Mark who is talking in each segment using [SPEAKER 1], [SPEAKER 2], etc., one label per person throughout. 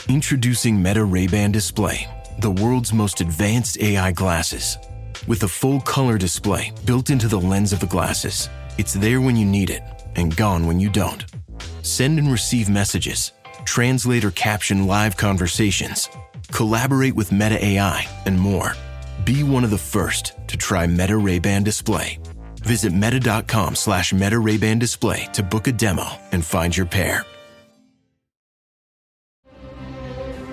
[SPEAKER 1] Introducing Meta Ray-Ban Display, the world's most advanced AI glasses. With a full color display built into the lens of the glasses, it's there when you need it and gone when you don't. Send and receive messages, translate or caption live conversations, collaborate with Meta AI, and more. Be one of the first to try Meta Ray-Ban Display. Visit meta.com/Meta Ray-Ban Display to book a demo and find your pair.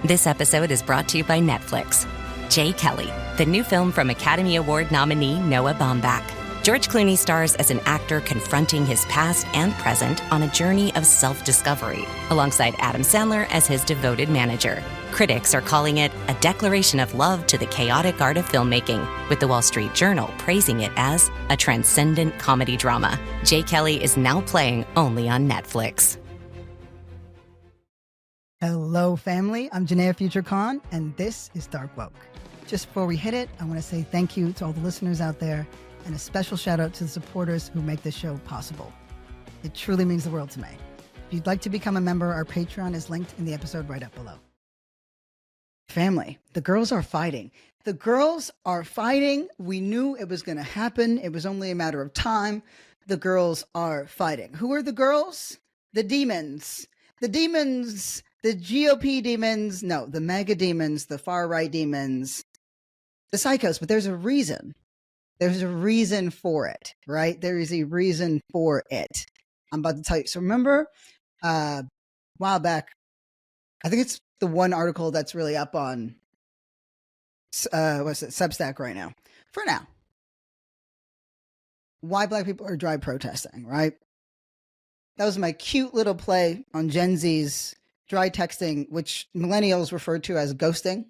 [SPEAKER 2] This episode is brought to you by Netflix. Jay Kelly, the new film from Academy Award nominee Noah Baumbach. George Clooney stars as an actor confronting his past and present on a journey of self-discovery, alongside Adam Sandler as his devoted manager. Critics are calling it a declaration of love to the chaotic art of filmmaking, with the Wall Street Journal praising it as a transcendent comedy drama. Jay Kelly is now playing only on Netflix.
[SPEAKER 3] Hello, family. I'm Janaya Future Khan, and this is Dark Woke. Just before we hit it, I want to say thank you to all the listeners out there, and a special shout out to the supporters who make this show possible. It truly means the world to me. If you'd like to become a member, our Patreon is linked in the episode right up below. Family, the girls are fighting. The girls are fighting. We knew it was going to happen. It was only a matter of time. The girls are fighting. Who are the girls? The demons. The demons. The GOP demons, no, the mega demons, the far-right demons, the psychos, but there's a reason. There's a reason for it, right? There is a reason for it. I'm about to tell you. So remember, a while back, I think it's the one article that's really up on, Substack right now. For now. Why Black people are dry protesting, right? That was my cute little play on Gen Z's dry texting, which millennials refer to as ghosting,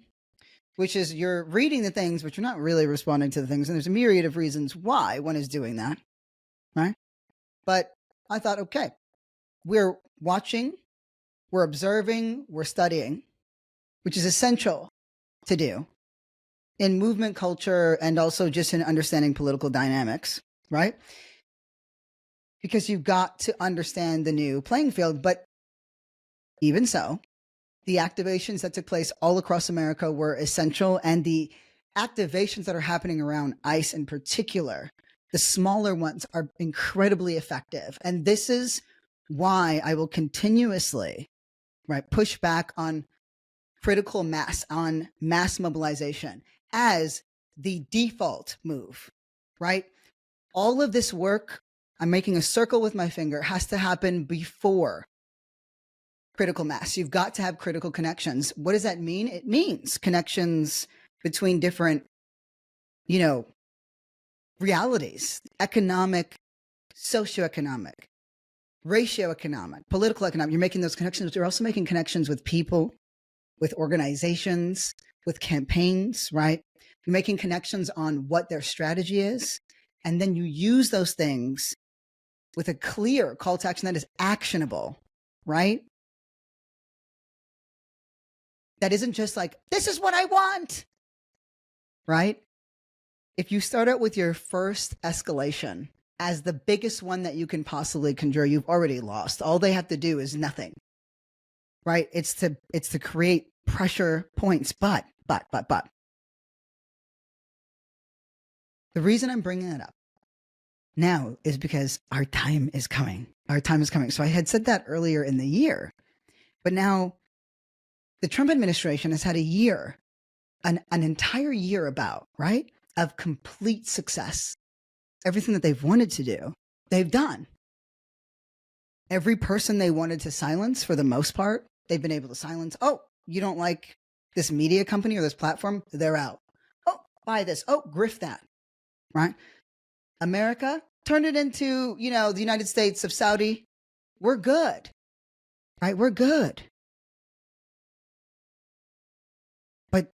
[SPEAKER 3] which is you're reading the things, but you're not really responding to the things. And there's a myriad of reasons why one is doing that, right? But I thought, okay, we're watching, we're observing, we're studying, which is essential to do in movement culture and also just in understanding political dynamics, right? Because you've got to understand the new playing field. But even so, the activations that took place all across America were essential, and the activations that are happening around ICE in particular, the smaller ones, are incredibly effective. And this is why I will continuously, right, push back on critical mass, on mass mobilization as the default move, right? All of this work, I'm making a circle with my finger, has to happen before critical mass. You've got to have critical connections. What does that mean? It means connections between different, realities, economic, socioeconomic, ratioeconomic, political economic. You're making those connections, but you're also making connections with people, with organizations, with campaigns, right? You're making connections on what their strategy is. And then you use those things with a clear call to action that is actionable, right? That isn't just like, this is what I want, right? If you start out with your first escalation as the biggest one that you can possibly conjure, you've already lost. All they have to do is nothing, right? It's to create pressure points. But. The reason I'm bringing it up now is because our time is coming. Our time is coming. So I had said that earlier in the year, but now the Trump administration has had a year, an entire year of complete success. Everything that they've wanted to do, they've done. Every person they wanted to silence, for the most part, they've been able to silence. Oh, you don't like this media company or this platform? They're out. Oh, buy this. Oh, grift that, right? America, turn it into, the United States of Saudi. We're good, right? We're good. But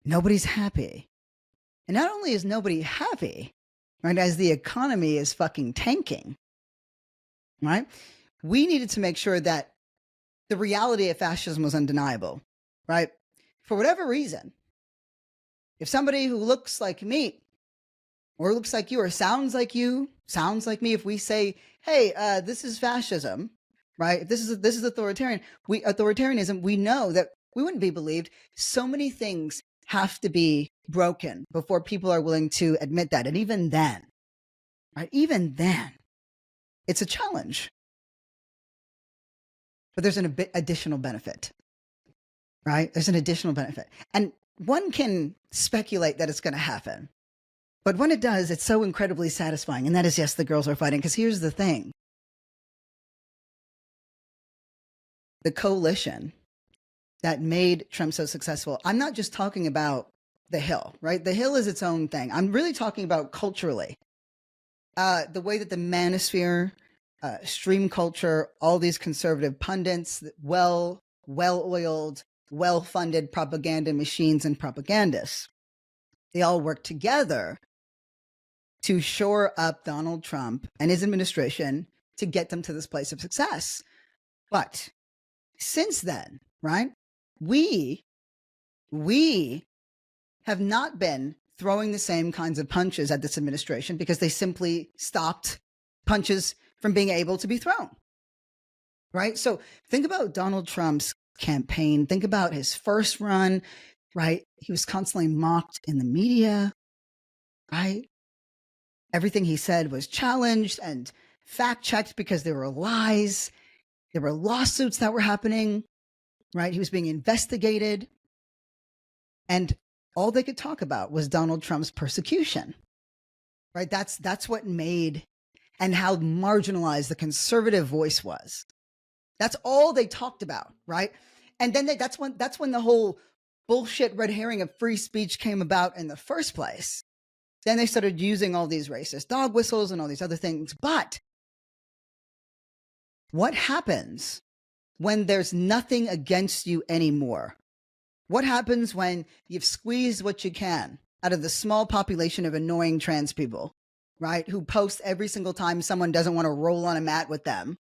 [SPEAKER 3] nobody's happy. And not only is nobody happy, right, as the economy is fucking tanking, right? We needed to make sure that the reality of fascism was undeniable, right? For whatever reason, if somebody who looks like me or looks like you or sounds like you, sounds like me, if we say, hey, this is fascism, right? If this is authoritarianism, we know that We wouldn't be believed. So many things have to be broken before people are willing to admit that. And even then, right? Even then, it's a challenge. But there's an additional benefit, right? There's an additional benefit. And one can speculate that it's going to happen. But when it does, it's so incredibly satisfying. And that is, yes, the girls are fighting. Because here's the thing. The coalition that made Trump so successful, I'm not just talking about the Hill, right? The Hill is its own thing. I'm really talking about culturally. The way that the manosphere, stream culture, all these conservative pundits, well-oiled, well-funded propaganda machines and propagandists, they all work together to shore up Donald Trump and his administration to get them to this place of success. But since then, right, we have not been throwing the same kinds of punches at this administration because they simply stopped punches from being able to be thrown, right? So think about Donald Trump's campaign. Think about his first run, right? He was constantly mocked in the media, right? Everything he said was challenged and fact-checked because there were lies. There were lawsuits that were happening, right? He was being investigated. And all they could talk about was Donald Trump's persecution, right? That's what made and how marginalized the conservative voice was. That's all they talked about, right? And then that's when the whole bullshit red herring of free speech came about in the first place. Then they started using all these racist dog whistles and all these other things. But what happens when there's nothing against you anymore? What happens when you've squeezed what you can out of the small population of annoying trans people, right? Who post every single time someone doesn't want to roll on a mat with them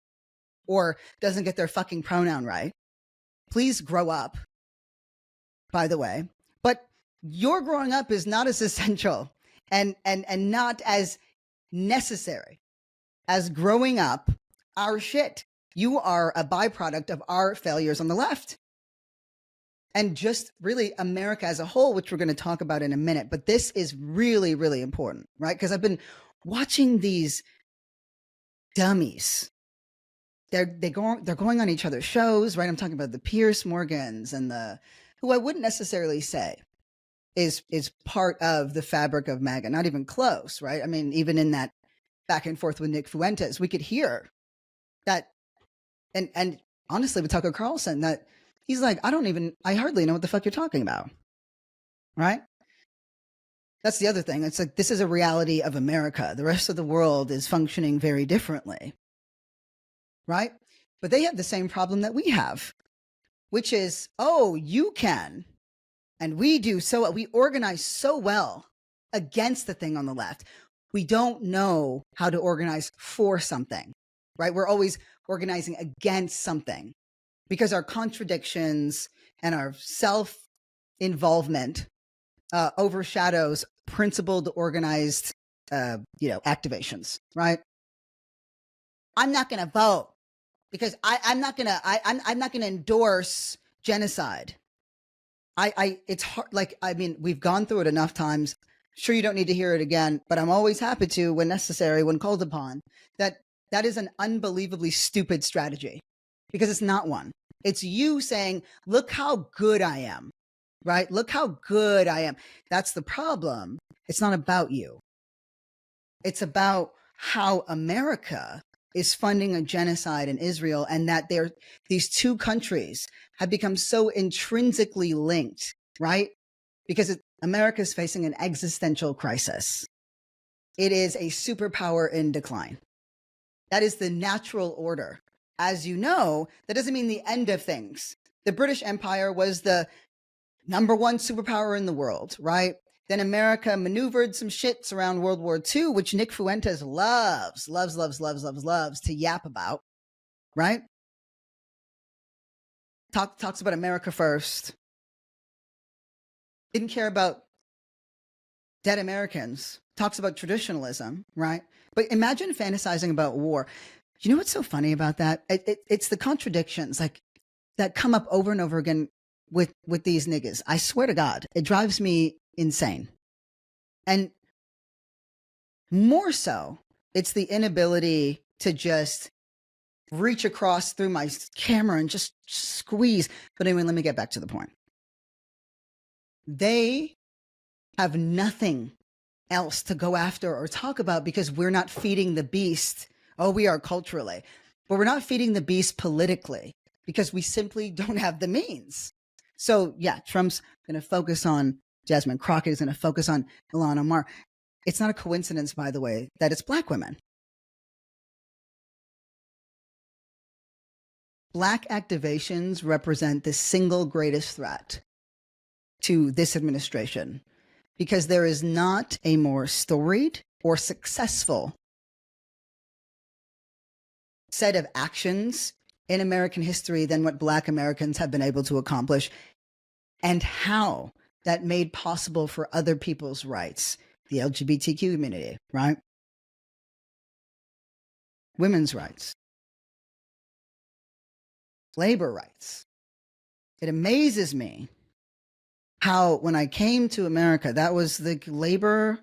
[SPEAKER 3] or doesn't get their fucking pronoun right. Please grow up, by the way. But your growing up is not as essential and not as necessary as growing up our shit. You are a byproduct of our failures on the left. And just really America as a whole, which we're going to talk about in a minute. But this is really, really important, right? Because I've been watching these dummies. They're going on each other's shows, right? I'm talking about the Pierce Morgans and who I wouldn't necessarily say is part of the fabric of MAGA, not even close, right? I mean, even in that back and forth with Nick Fuentes, we could hear that, and honestly with Tucker Carlson, that he's like, I hardly know what the fuck you're talking about, right? That's the other thing. It's like, this is a reality of America. The rest of the world is functioning very differently, right? But they have the same problem that we have, which is, oh, you can, and we do so, we organize so well against the thing on the left. We don't know how to organize for something, right? We're always organizing against something because our contradictions and our self-involvement overshadows principled, organized, activations, right? I'm not going to vote because I'm not going to endorse genocide. It's hard. Like, I mean, we've gone through it enough times. Sure, you don't need to hear it again, but I'm always happy to when necessary, when called upon. That is an unbelievably stupid strategy because it's not one. It's you saying, look how good I am, right? Look how good I am. That's the problem. It's not about you. It's about how America is funding a genocide in Israel, and that these two countries have become so intrinsically linked, right? Because America is facing an existential crisis. It is a superpower in decline. That is the natural order. As you know, that doesn't mean the end of things. The British Empire was the number one superpower in the world, right? Then America maneuvered some shits around World War II, which Nick Fuentes loves to yap about, right? Talks about America first. Didn't care about dead Americans. Talks about traditionalism, right? But imagine fantasizing about war. You know what's so funny about that? It's the contradictions like that come up over and over again with these niggas. I swear to God, it drives me insane. And more so, it's the inability to just reach across through my camera and just squeeze. But anyway, let me get back to the point. They have nothing else to go after or talk about because we're not feeding the beast. Oh, we are culturally, but we're not feeding the beast politically because we simply don't have the means. So yeah, Trump's going to focus on Jasmine Crockett. He's going to focus on Ilhan Omar. It's not a coincidence, by the way, that it's Black women. Black activations represent the single greatest threat to this administration because there is not a more storied or successful set of actions in American history than what Black Americans have been able to accomplish, and how that made possible for other people's rights, the LGBTQ community, right? Women's rights, labor rights. It amazes me how when I came to America, that was the labor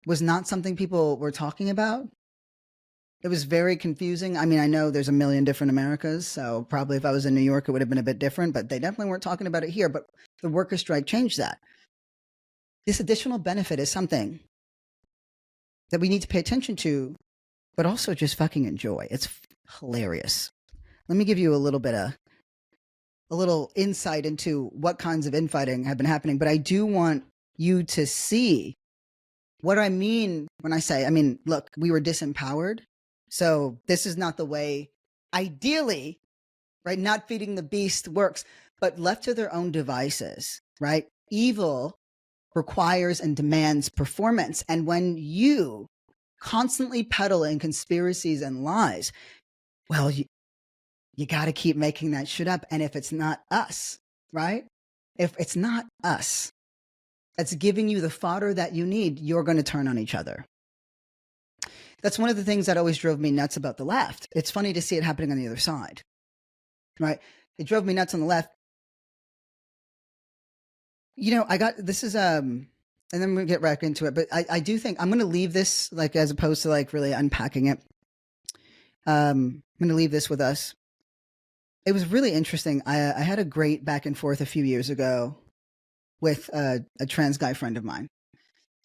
[SPEAKER 3] was not something people were talking about. It was very confusing. I mean, I know there's a million different Americas, so probably if I was in New York, it would have been a bit different, but they definitely weren't talking about it here. But the worker strike changed that. This additional benefit is something that we need to pay attention to, but also just fucking enjoy. It's hilarious. Let me give you a little insight into what kinds of infighting have been happening, but I do want you to see what I mean when I say, look, we were disempowered. So this is not the way, ideally, right? Not feeding the beast works, but left to their own devices, right? Evil requires and demands performance. And when you constantly peddle in conspiracies and lies, well, you got to keep making that shit up. And if it's not us, right? If it's not us that's giving you the fodder that you need, you're going to turn on each other. That's one of the things that always drove me nuts about the left. It's funny to see it happening on the other side, right? It drove me nuts on the left. You know, and then we'll get back into it, but I do think I'm going to leave this, like, as opposed to like really unpacking it. I'm going to leave this with us. It was really interesting. I had a great back and forth a few years ago with a trans guy friend of mine.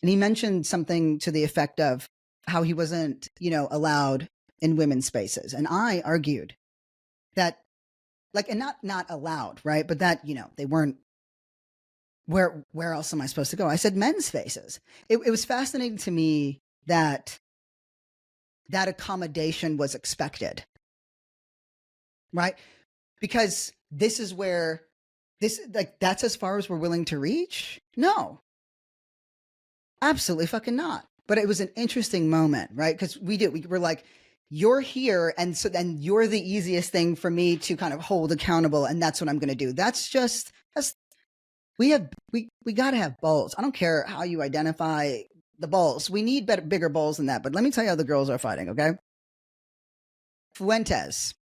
[SPEAKER 3] And he mentioned something to the effect of how he wasn't, allowed in women's spaces. And I argued that, like, and not allowed, right? But that, they weren't, where else am I supposed to go? I said men's spaces. It was fascinating to me that accommodation was expected, right? Because this is where that's as far as we're willing to reach? No, absolutely fucking not. But it was an interesting moment, right? Because we were like, you're here. And so then you're the easiest thing for me to kind of hold accountable. And that's what I'm going to do. We got to have balls. I don't care how you identify the balls. We need bigger balls than that. But let me tell you how the girls are fighting, okay? Fuentes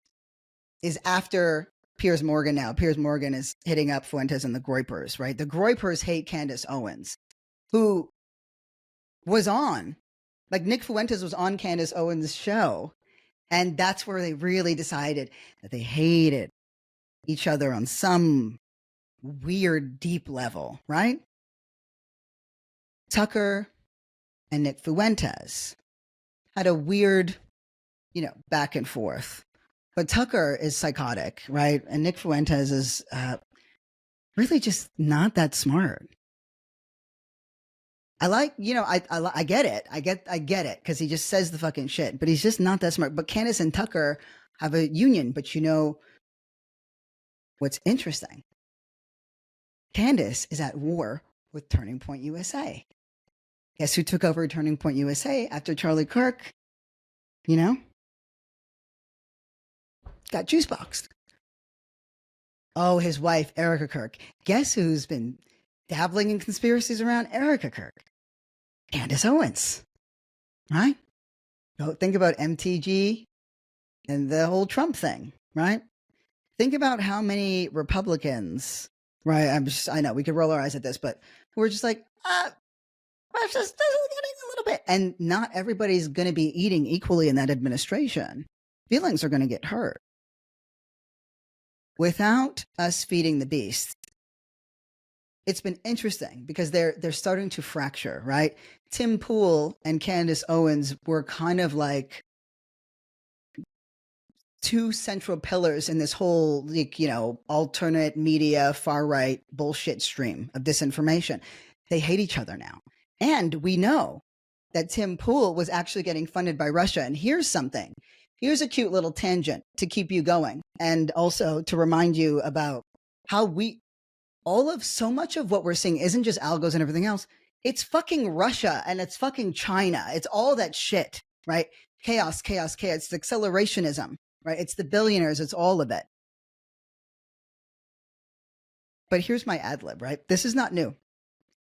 [SPEAKER 3] is after Piers Morgan now. Piers Morgan is hitting up Fuentes and the Groypers, right? The Groypers hate Candace Owens, who was on, like, Nick Fuentes was on Candace Owens' show. And that's where they really decided that they hated each other on some weird, deep level, right? Tucker and Nick Fuentes had a weird, back and forth. But Tucker is psychotic, right? And Nick Fuentes is really just not that smart. I get it. I get it because he just says the fucking shit, but he's just not that smart. But Candace and Tucker have a union. But what's interesting? Candace is at war with Turning Point USA. Guess who took over Turning Point USA after Charlie Kirk? Got juice boxed. Oh, his wife, Erica Kirk. Guess who's been dabbling in conspiracies around Erica Kirk? Candace Owens, right? Think about MTG and the whole Trump thing, right? Think about how many Republicans right? I know we could roll our eyes at this, but we're just like, Russia's getting a little bit. And not everybody's going to be eating equally in that administration. Feelings are going to get hurt. Without us feeding the beast, it's been interesting because they're starting to fracture, right? Tim Pool and Candace Owens were kind of like two central pillars in this whole, like, alternate media, far right bullshit stream of disinformation. They hate each other now. And we know that Tim Pool was actually getting funded by Russia. And here's something. Here's a cute little tangent to keep you going. And also to remind you about how so much of what we're seeing isn't just algos and everything else. It's fucking Russia and it's fucking China. It's all that shit, right? Chaos, chaos, chaos. It's accelerationism, right? It's the billionaires. It's all of it. But here's my ad lib, right? This is not new.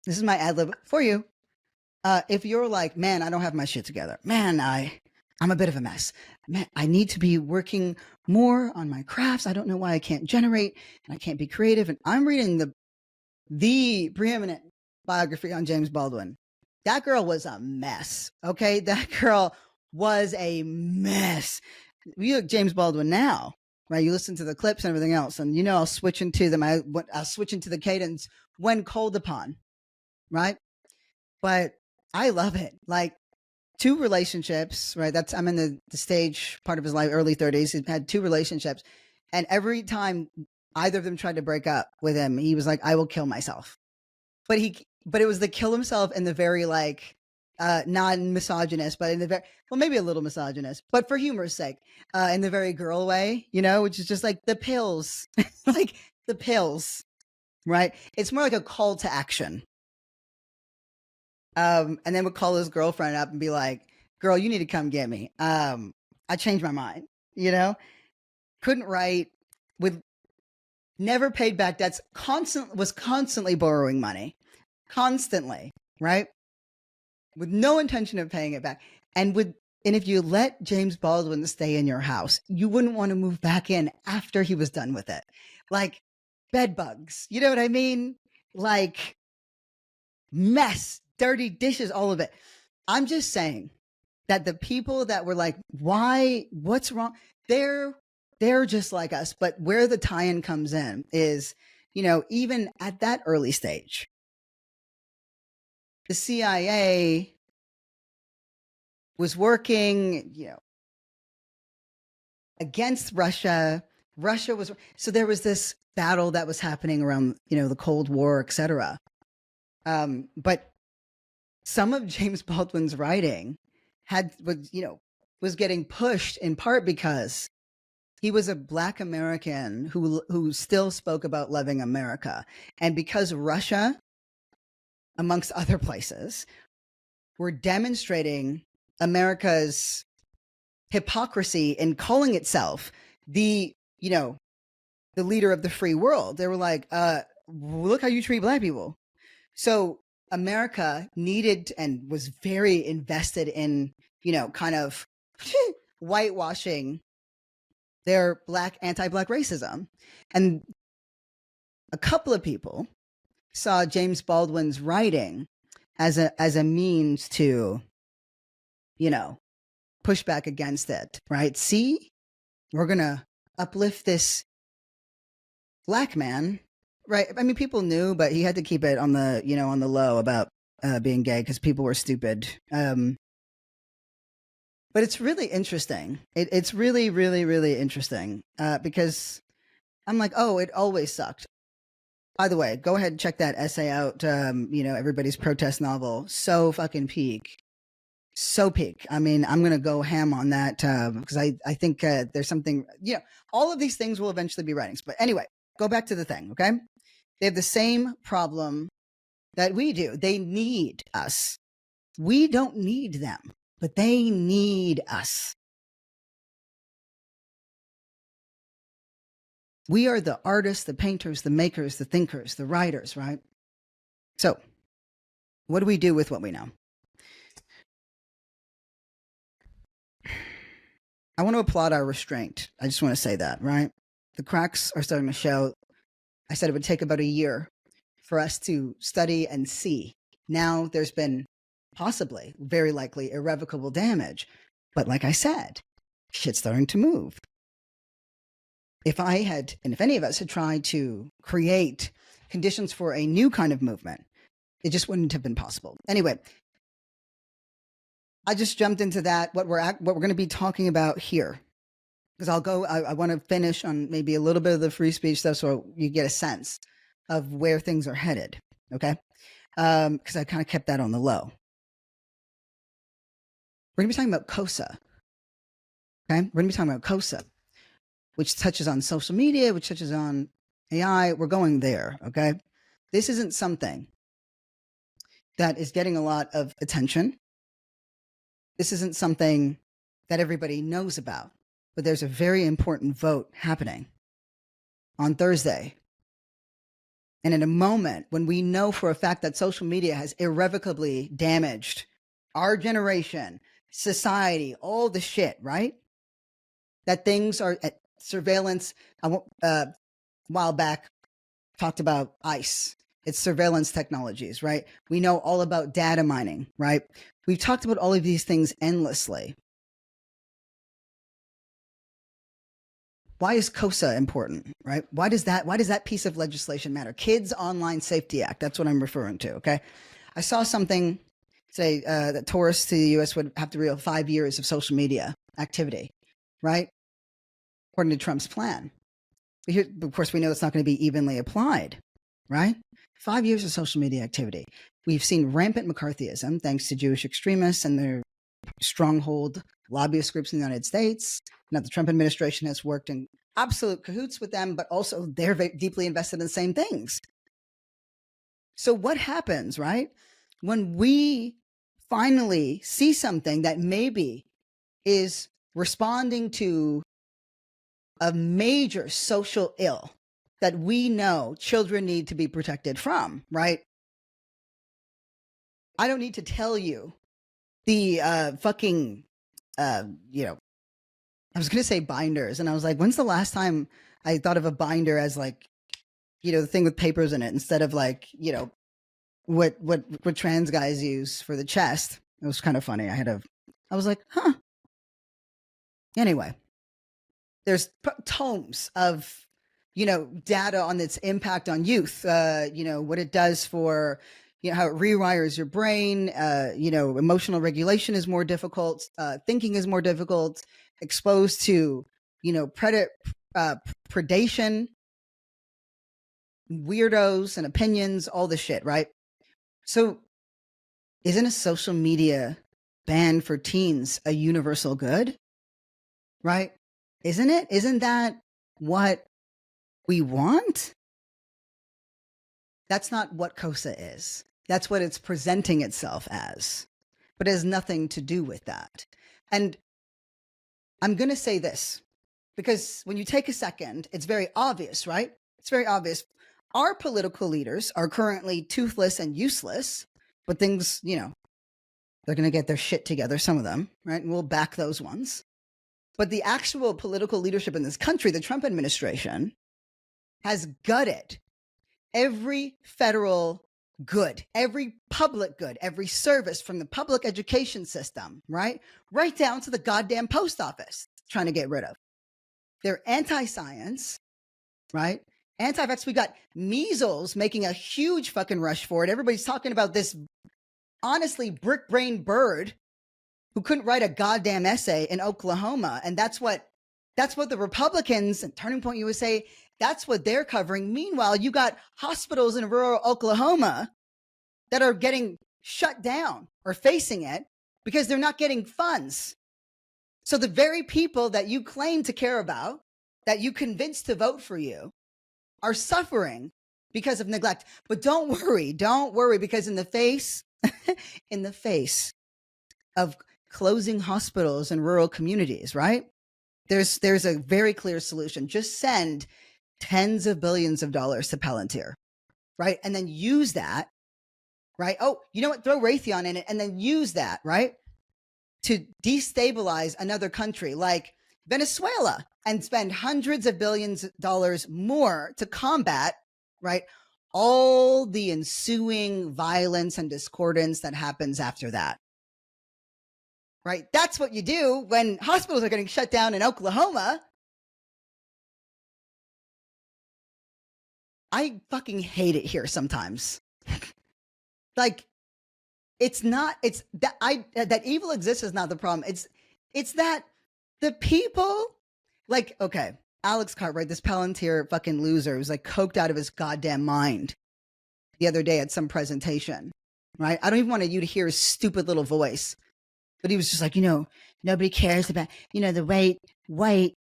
[SPEAKER 3] This is my ad lib for you. If you're like, man, I don't have my shit together. Man, I'm a bit of a mess. Man, I need to be working more on my crafts. I don't know why I can't generate and I can't be creative. And I'm reading the preeminent biography on James Baldwin. That girl was a mess. Okay. That girl was a mess. You look James Baldwin now, right? You listen to the clips and everything else. And I'll switch into them. I'll switch into the cadence when called upon. Right. But I love it. Like 2 relationships, right? I'm in the stage part of his life, early 30s. He had 2 relationships. And every time either of them tried to break up with him, he was like, I will kill myself. But it was the kill himself in the very like, non-misogynist, but in the very, well, maybe a little misogynist, but for humor's sake, in the very girl way, which is just like the pills, like the pills, right? It's more like a call to action. And then would call his girlfriend up and be like, girl, you need to come get me. I changed my mind, couldn't write, with never paid back debts, was constantly borrowing money, constantly, right? With no intention of paying it back. And if you let James Baldwin stay in your house, you wouldn't want to move back in after he was done with it. Like bed bugs, you know what I mean? Like mess, dirty dishes, all of it. I'm just saying that the people that were like, why, what's wrong? They're just like us. But where the tie-in comes in is, even at that early stage, the CIA was working, against Russia. So there was this battle that was happening around, the Cold War, etc. But some of James Baldwin's writing was getting pushed in part because he was a Black American who still spoke about loving America. And because Russia, amongst other places, were demonstrating America's hypocrisy in calling itself the leader of the free world. They were like, look how you treat Black people. So America needed and was very invested in, kind of whitewashing their anti-Black racism. And a couple of people saw James Baldwin's writing as a means to, push back against it, right? See, we're going to uplift this Black man, right? I mean, people knew, but he had to keep it on the, on the low about being gay because people were stupid. But it's really interesting. It's really, really, really interesting because I'm like, oh, it always sucked. By the way, go ahead and check that essay out. Everybody's protest novel. So fucking peak. So peak. I mean, I'm going to go ham on that because I think there's something, all of these things will eventually be writings. But anyway, go back to the thing, okay? They have the same problem that we do. They need us. We don't need them, but they need us. We are the artists, the painters, the makers, the thinkers, the writers, right? So what do we do with what we know? I want to applaud our restraint. I just want to say that, right? The cracks are starting to show. I said it would take about a year for us to study and see. Now there's been possibly, very likely, irrevocable damage. But like I said, shit's starting to move. If I had, and if any of us had tried to create conditions for a new kind of movement, it just wouldn't have been possible. Anyway, I just jumped into that, what we're going to be talking about here. Because I want to finish on maybe a little bit of the free speech stuff so you get a sense of where things are headed, okay? Because I kind of kept that on the low. We're going to be talking about COSA, okay? We're going to be talking about COSA, which touches on social media, which touches on AI. We're going there, okay? This isn't something that is getting a lot of attention. This isn't something that everybody knows about. But there's a very important vote happening on Thursday. And in a moment when we know for a fact that social media has irrevocably damaged our generation, society, all the shit, right? That things are at surveillance. A while back talked about ICE. It's surveillance technologies, right? We know all about data mining, right? We've talked about all of these things endlessly. Why is COSA important, right? Why does that piece of legislation matter? Kids Online Safety Act, that's what I'm referring to, okay? I saw something say that tourists to the U.S. would have to real 5 years of social media activity, right? According to Trump's plan. But here, of course, we know it's not going to be evenly applied, right? 5 years of social media activity. We've seen rampant McCarthyism thanks to Jewish extremists and their stronghold lobbyist groups in the United States. Now, the Trump administration has worked in absolute cahoots with them, but also they're very deeply invested in the same things. So what happens, right, when we finally see something that maybe is responding to a major social ill that we know children need to be protected from, right? I don't need to tell you the I was going to say binders. And I was like, when's the last time I thought of a binder as like, the thing with papers in it instead of like, what trans guys use for the chest. It was kind of funny. I was like, huh. Anyway, there's tomes of, data on its impact on youth, what it does for, how it rewires your brain, emotional regulation is more difficult, thinking is more difficult, exposed to, predation, weirdos and opinions, all this shit, right? So isn't a social media ban for teens a universal good? Right? Isn't it? Isn't that what we want? That's not what COSA is. That's what it's presenting itself as. But it has nothing to do with that. And I'm going to say this, because when you take a second, it's very obvious, right? It's very obvious. Our political leaders are currently toothless and useless, but things, they're going to get their shit together, some of them, right? And we'll back those ones. But the actual political leadership in this country, the Trump administration, has gutted every federal good, every public good, every service from the public education system, right? Right down to the goddamn post office, trying to get rid of. They're anti-science, right? Anti-vax. We got measles making a huge fucking rush for it. Everybody's talking about this honestly brick-brained bird who couldn't write a goddamn essay in Oklahoma. And that's what the Republicans and Turning Point USA, that's what they're covering. Meanwhile, you got hospitals in rural Oklahoma that are getting shut down or facing it because they're not getting funds. So the very people that you claim to care about, that you convinced to vote for you, are suffering because of neglect. But don't worry, because in the face of closing hospitals in rural communities, right? There's a very clear solution. Just send tens of billions of dollars to Palantir, right? And then use that, right? Oh, you know what? Throw Raytheon in it and then use that, right? To destabilize another country like Venezuela and spend hundreds of billions of dollars more to combat right? All the ensuing violence and discordance that happens after that. Right? That's what you do when hospitals are getting shut down in Oklahoma. I fucking hate it here sometimes. Like, it's not, it's that that evil exists is not the problem. It's that the people, like, okay, Alex Cartwright, this Palantir fucking loser, was like coked out of his goddamn mind the other day at some presentation, right? I don't even want you to hear his stupid little voice. But he was just like, nobody cares about, the white,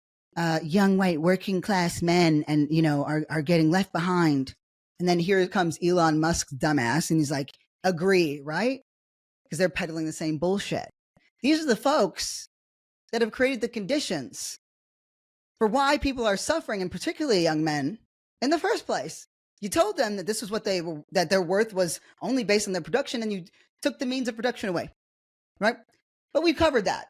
[SPEAKER 3] young white working class men and, are getting left behind. And then here comes Elon Musk's dumbass. And he's like, agree, right? Because they're peddling the same bullshit. These are the folks that have created the conditions for why people are suffering, and particularly young men, in the first place. You told them that this was what that their worth was only based on their production, and you took the means of production away, right? But we covered that.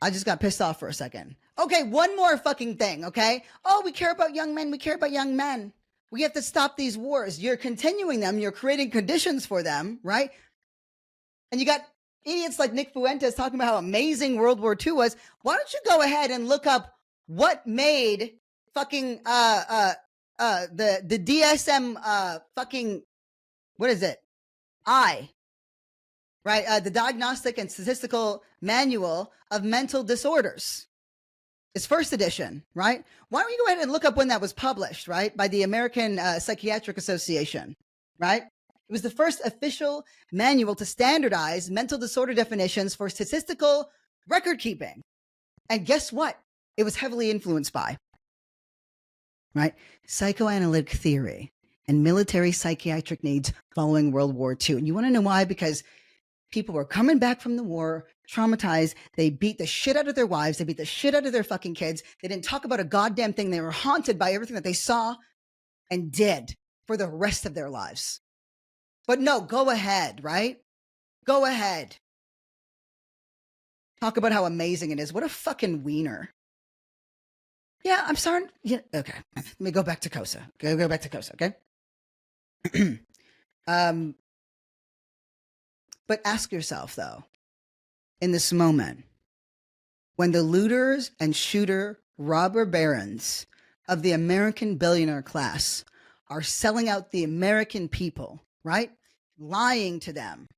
[SPEAKER 3] I just got pissed off for a second. Okay, one more fucking thing, okay? Oh, we care about young men. We care about young men. We have to stop these wars. You're continuing them. You're creating conditions for them, right? And you got idiots like Nick Fuentes talking about how amazing World War II was. Why don't you go ahead and look up what made fucking the DSM fucking, what is it? Right? The Diagnostic and Statistical Manual of Mental Disorders. It's first edition, right? Why don't you go ahead and look up when that was published, right? By the American Psychiatric Association, right? It was the first official manual to standardize mental disorder definitions for statistical record keeping. And guess what? It was heavily influenced by, right? Psychoanalytic theory and military psychiatric needs following World War II. And you want to know why? Because people were coming back from the war, traumatized. They beat the shit out of their wives. They beat the shit out of their fucking kids. They didn't talk about a goddamn thing. They were haunted by everything that they saw and did for the rest of their lives. But no, go ahead, right? Go ahead. Talk about how amazing it is. What a fucking wiener. Yeah, I'm sorry. Yeah, okay. Let me go back to Kosa. Go back to Kosa, okay? But ask yourself, though, in this moment, when the looters and shooter robber barons of the American billionaire class are selling out the American people, right? Lying to them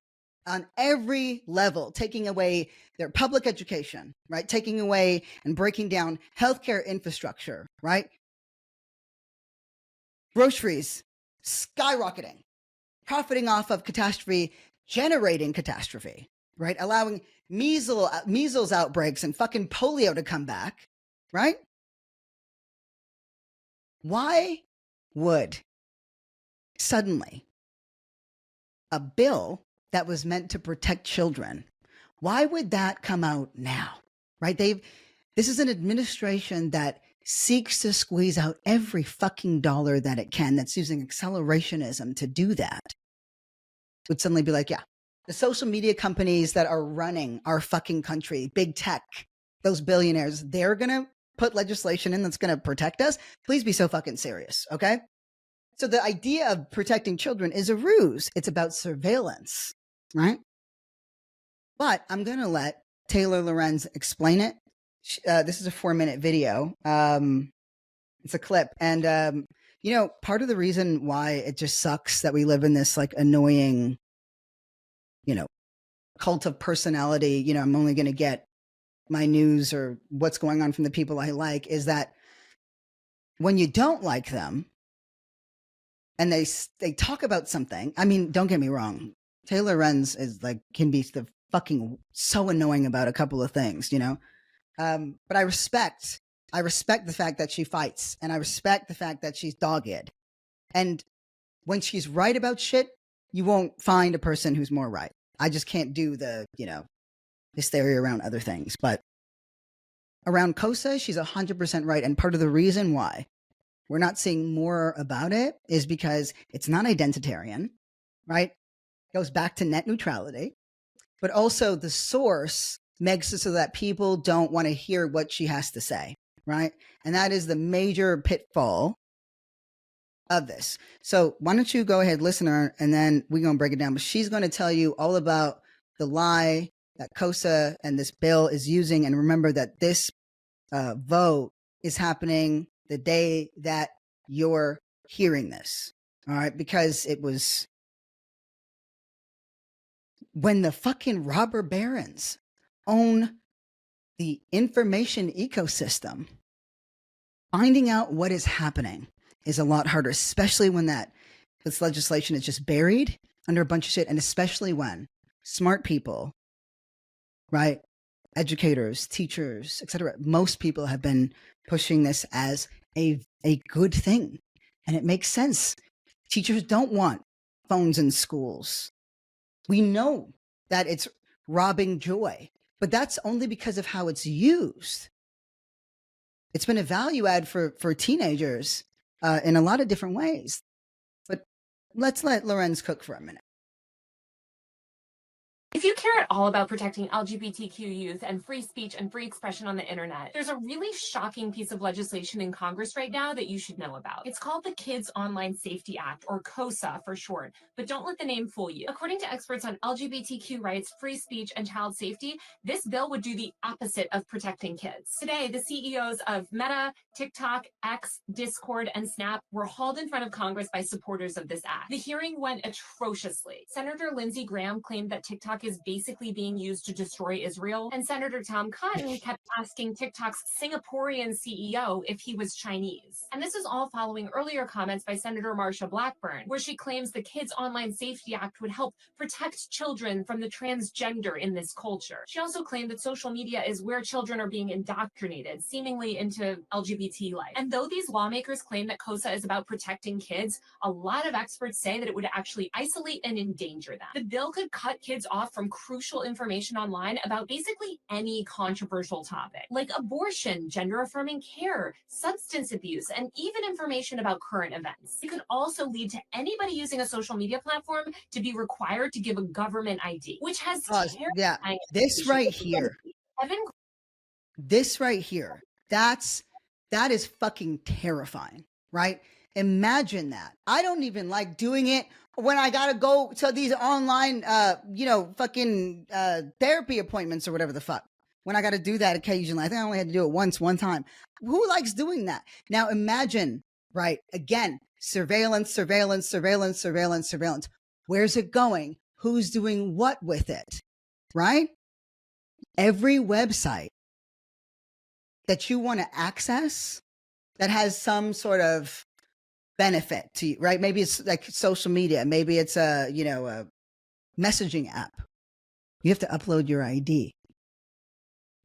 [SPEAKER 3] on every level, taking away their public education, right? Taking away and breaking down healthcare infrastructure, right? Groceries skyrocketing, profiting off of catastrophe, generating catastrophe, right? Allowing measles outbreaks and fucking polio to come back, right? Why would suddenly a bill that was meant to protect children, why would that come out now, right? This is an administration that seeks to squeeze out every fucking dollar that it can, that's using accelerationism to do that, would suddenly be like, yeah, the social media companies that are running our fucking country, big tech, those billionaires, they're going to put legislation in that's going to protect us. Please be so fucking serious, okay? So the idea of protecting children is a ruse. It's about surveillance, right? But I'm going to let Taylor Lorenz explain it. This is a 4-minute video. It's a clip. And, part of the reason why it just sucks that we live in this like annoying, cult of personality, I'm only going to get my news or what's going on from the people I like, is that when you don't like them and they talk about something, I mean, don't get me wrong. Taylor Lorenz can be the fucking so annoying about a couple of things, but I respect the fact that she fights, and I respect the fact that she's dogged. And when she's right about shit, you won't find a person who's more right. I just can't do the, hysteria around other things. But around Kosa, she's 100% right. And part of the reason why we're not seeing more about it is because it's not identitarian, right? It goes back to net neutrality, but also the source makes it so that people don't want to hear what she has to say, right? And that is the major pitfall of this. So why don't you go ahead, listener, and then we're going to break it down. But she's going to tell you all about the lie that KOSA and this bill is using. And remember that this vote is happening the day that you're hearing this. All right. Because it was when the fucking robber barons own the information ecosystem, finding out what is happening is a lot harder, especially when this legislation is just buried under a bunch of shit. And especially when smart people, right? Educators, teachers, etc. Most people have been pushing this as a good thing. And it makes sense. Teachers don't want phones in schools. We know that it's robbing joy, but that's only because of how it's used. It's been a value add for teenagers in a lot of different ways. But let's let Lorenz cook for a minute.
[SPEAKER 4] If you care at all about protecting LGBTQ youth and free speech and free expression on the internet, there's a really shocking piece of legislation in Congress right now that you should know about. It's called the Kids Online Safety Act, or KOSA for short, but don't let the name fool you. According to experts on LGBTQ rights, free speech, and child safety, this bill would do the opposite of protecting kids. Today, the CEOs of Meta, TikTok, X, Discord, and Snap were hauled in front of Congress by supporters of this act. The hearing went atrociously. Senator Lindsey Graham claimed that TikTok is basically being used to destroy Israel, and Senator Tom Cotton kept asking TikTok's Singaporean CEO if he was Chinese. And this is all following earlier comments by Senator Marsha Blackburn, where she claims the Kids Online Safety Act would help protect children from the transgender in this culture. She also claimed that social media is where children are being indoctrinated, seemingly into LGBT life. And though these lawmakers claim that KOSA is about protecting kids, a lot of experts say that it would actually isolate and endanger them. The bill could cut kids off from crucial information online about basically any controversial topic, like abortion, gender-affirming care, substance abuse, and even information about current events. It could also lead to anybody using a social media platform to be required to give a government ID, which has
[SPEAKER 3] this right here. This right here. That is fucking terrifying, right? Imagine that. I don't even like doing it when I gotta go to these online, fucking therapy appointments or whatever the fuck. When I gotta do that occasionally. I think I only had to do it one time. Who likes doing that? Now imagine, right? Again, surveillance. Where's it going? Who's doing what with it? Right? Every website that you want to access that has some sort of benefit to you, right? Maybe it's like social media. Maybe it's a messaging app. You have to upload your ID.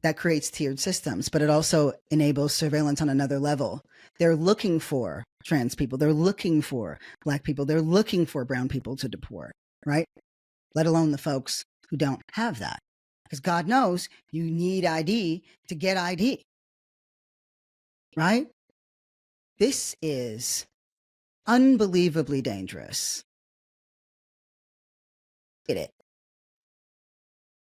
[SPEAKER 3] That creates tiered systems, but it also enables surveillance on another level. They're looking for trans people. They're looking for Black people. They're looking for brown people to deport, right? Let alone the folks who don't have that. Because God knows you need ID to get ID, right? This is unbelievably dangerous. Get it.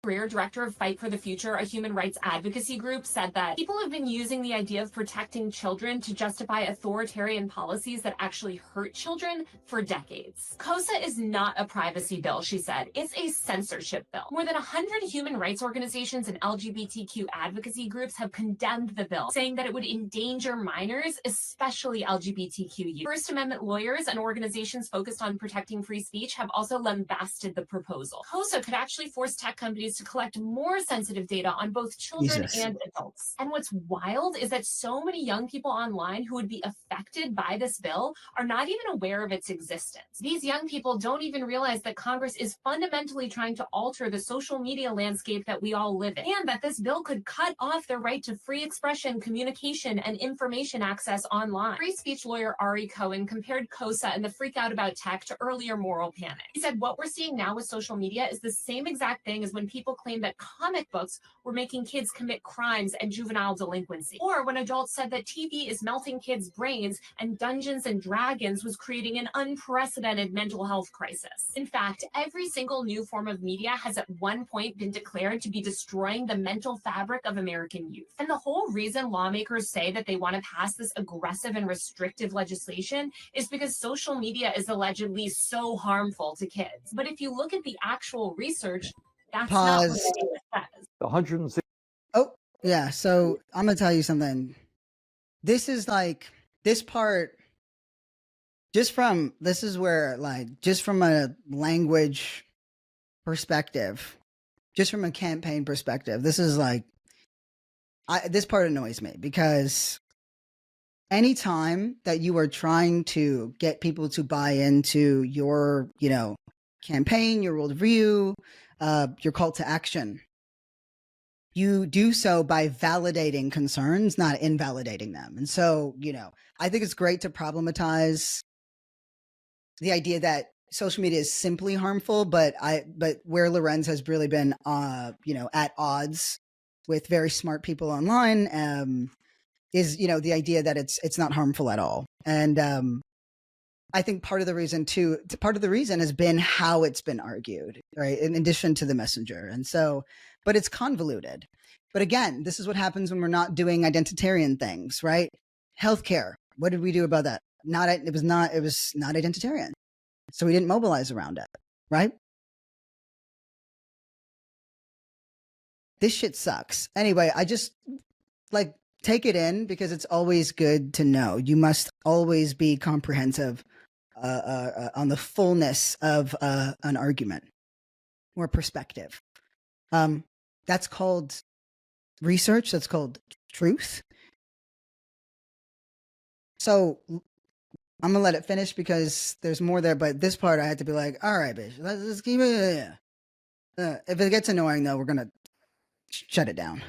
[SPEAKER 4] Career director of Fight for the Future, a human rights advocacy group, said that people have been using the idea of protecting children to justify authoritarian policies that actually hurt children for decades. KOSA is not a privacy bill, she said. It's a censorship bill. More than 100 human rights organizations and LGBTQ advocacy groups have condemned the bill, saying that it would endanger minors, especially LGBTQ youth. First Amendment lawyers and organizations focused on protecting free speech have also lambasted the proposal. KOSA could actually force tech companies to collect more sensitive data on both children and adults. And what's wild is that so many young people online who would be affected by this bill are not even aware of its existence. These young people don't even realize that Congress is fundamentally trying to alter the social media landscape that we all live in, and that this bill could cut off their right to free expression, communication, and information access online. Free speech lawyer Ari Cohen compared KOSA and the freak out about tech to earlier moral panic. He said, what we're seeing now with social media is the same exact thing as when people people claimed that comic books were making kids commit crimes and juvenile delinquency. Or when adults said that TV is melting kids' brains and Dungeons and Dragons was creating an unprecedented mental health crisis. In fact, every single new form of media has at one point been declared to be destroying the mental fabric of American youth. And the whole reason lawmakers say that they want to pass this aggressive and restrictive legislation is because social media is allegedly so harmful to kids. But if you look at the actual research, that's not what it says.
[SPEAKER 5] 106.
[SPEAKER 3] Oh, yeah. So I'm going to tell you something. This is like this part, just from a language perspective, just from a campaign perspective, this is like, this part annoys me because anytime that you are trying to get people to buy into your, campaign, your worldview, your call to action, you do so by validating concerns, not invalidating them. And so, I think it's great to problematize the idea that social media is simply harmful, but where Lorenz has really been, at odds with very smart people online, is, the idea that it's not harmful at all. And I think part of the reason has been how it's been argued, right? In addition to the messenger. And so, but it's convoluted. But again, this is what happens when we're not doing identitarian things, right? Healthcare. What did we do about that? It was not identitarian. So we didn't mobilize around it, right? This shit sucks. Anyway, I just take it in because it's always good to know. You must always be comprehensive on the fullness of an argument or perspective. That's called research. That's called truth. So I'm gonna let it finish because there's more there. But this part, I had to be like, all right, bitch, let's keep it. If it gets annoying, though, we're gonna shut it down.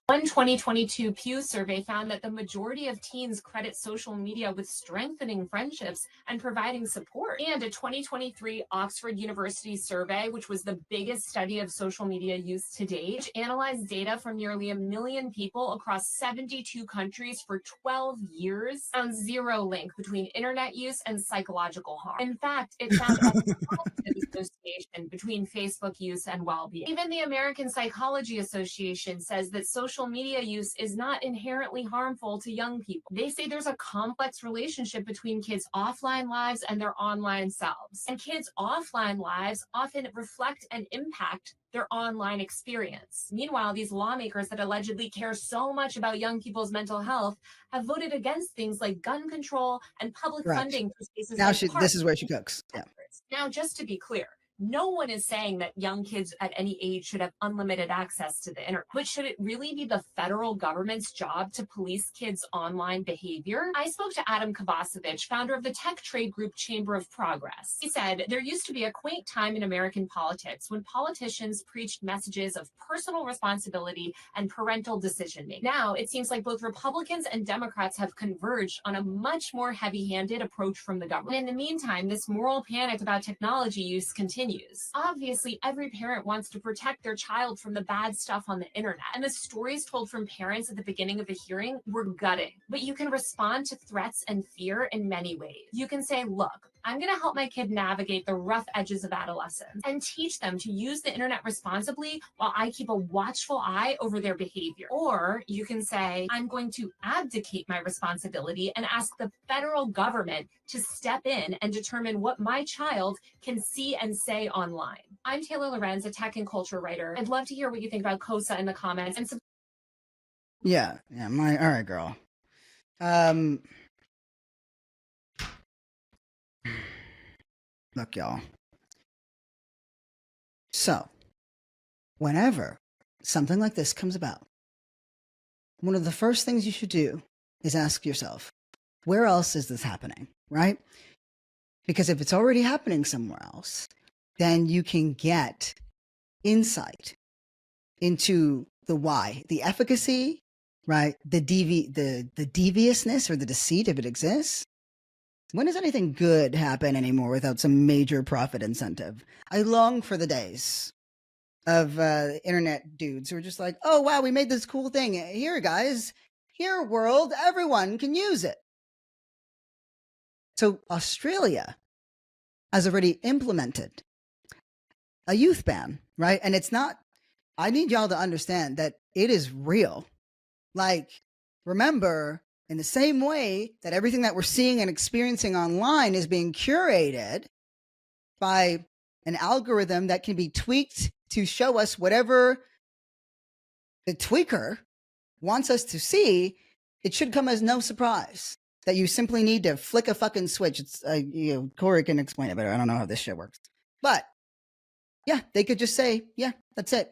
[SPEAKER 4] One 2022 Pew survey found that the majority of teens credit social media with strengthening friendships and providing support. And a 2023 Oxford University survey, which was the biggest study of social media use to date, analyzed data from nearly 1 million people across 72 countries for 12 years, found zero link between internet use and psychological harm. In fact, it found a positive association between Facebook use and well-being. Even the American Psychology Association says that social media use is not inherently harmful to young people. They say there's a complex relationship between kids' offline lives and their online selves. And kids' offline lives often reflect and impact their online experience. Meanwhile, these lawmakers that allegedly care so much about young people's mental health have voted against things like gun control and public funding for spaces
[SPEAKER 3] now
[SPEAKER 4] like
[SPEAKER 3] this is where she cooks. Yeah.
[SPEAKER 4] Now, just to be clear, no one is saying that young kids at any age should have unlimited access to the internet, but should it really be the federal government's job to police kids' online behavior? I spoke to Adam Kovacevic, founder of the tech trade group Chamber of Progress. He said, there used to be a quaint time in American politics when politicians preached messages of personal responsibility and parental decision-making. Now, it seems like both Republicans and Democrats have converged on a much more heavy-handed approach from the government. In the meantime, this moral panic about technology use continues. Obviously, every parent wants to protect their child from the bad stuff on the internet. And the stories told from parents at the beginning of the hearing were gutting. But you can respond to threats and fear in many ways. You can say, look, I'm going to help my kid navigate the rough edges of adolescence and teach them to use the internet responsibly while I keep a watchful eye over their behavior. Or you can say, I'm going to abdicate my responsibility and ask the federal government to step in and determine what my child can see and say online. I'm Taylor Lorenz, a tech and culture writer. I'd love to hear what you think about COSA in the comments. And
[SPEAKER 3] Yeah, all right, girl. Look, y'all. So, whenever something like this comes about, one of the first things you should do is ask yourself, where else is this happening, right? Because if it's already happening somewhere else, then you can get insight into the why, the efficacy, right? The deviousness or the deceit, if it exists. When does anything good happen anymore without some major profit incentive? I long for the days of internet dudes who are just like, oh, wow, we made this cool thing. Here, guys, here, world, everyone can use it. So Australia has already implemented a youth ban, right? And it's not, I need y'all to understand that it is real. Like, remember, in the same way that everything that we're seeing and experiencing online is being curated by an algorithm that can be tweaked to show us whatever the tweaker wants us to see, it should come as no surprise that you simply need to flick a fucking switch. It's, Corey can explain it better. I don't know how this shit works. But yeah, they could just say, yeah, that's it.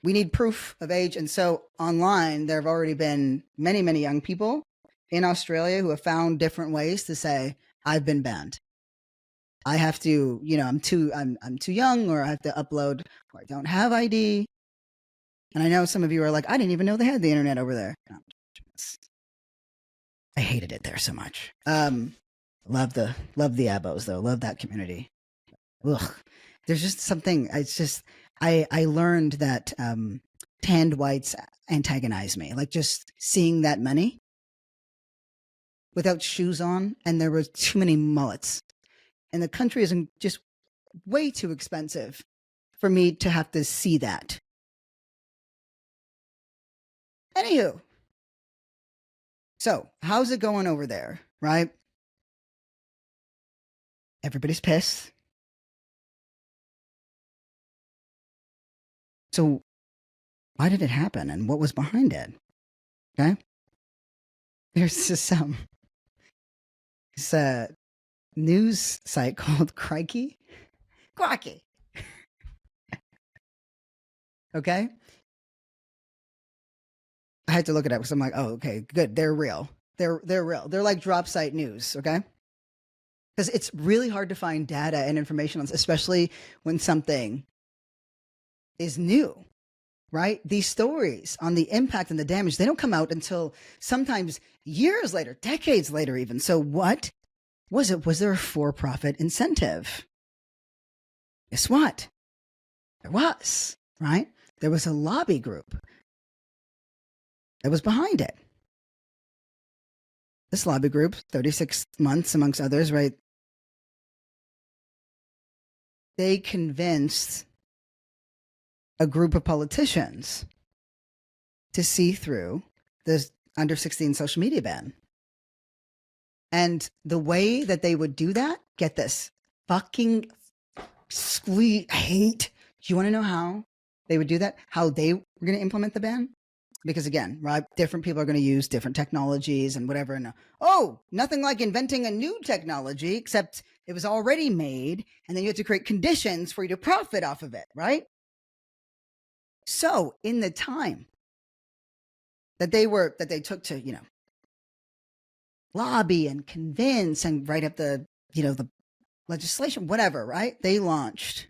[SPEAKER 3] We need proof of age. And so online, there have already been many, many young people in Australia who have found different ways to say, I've been banned. I have to, I'm too young, or I have to upload, or I don't have ID. And I know some of you are like, I didn't even know they had the internet over there. I hated it there so much. Love the abos though. Love that community. Ugh. There's just something, it's just, I learned that tanned whites antagonize me. Like just seeing that many without shoes on, and there was too many mullets. And the country is just way too expensive for me to have to see that. Anywho, so how's it going over there, right? Everybody's pissed. So why did it happen, and what was behind it? Okay. There's this news site called Crikey. Okay. I had to look it up because I'm like, oh, okay, good. They're real. They're real. They're like drop site news. Okay. Because it's really hard to find data and information on, especially when something is new, right? These stories on the impact and the damage, they don't come out until sometimes years later, decades later even. So what was it? Was there a for-profit incentive? Guess what? There was, right? There was a lobby group that was behind it. This lobby group, 36 months amongst others, right? They convinced a group of politicians to see through the under 16 social media ban. And the way that they would do that, get this, fucking sweet hate. Do you want to know how they would do that? How they were going to implement the ban? Because again, right, different people are going to use different technologies and whatever. And nothing like inventing a new technology, except it was already made, and then you have to create conditions for you to profit off of it, right? So in the time that they took to, lobby and convince and write up the legislation, whatever, right? They launched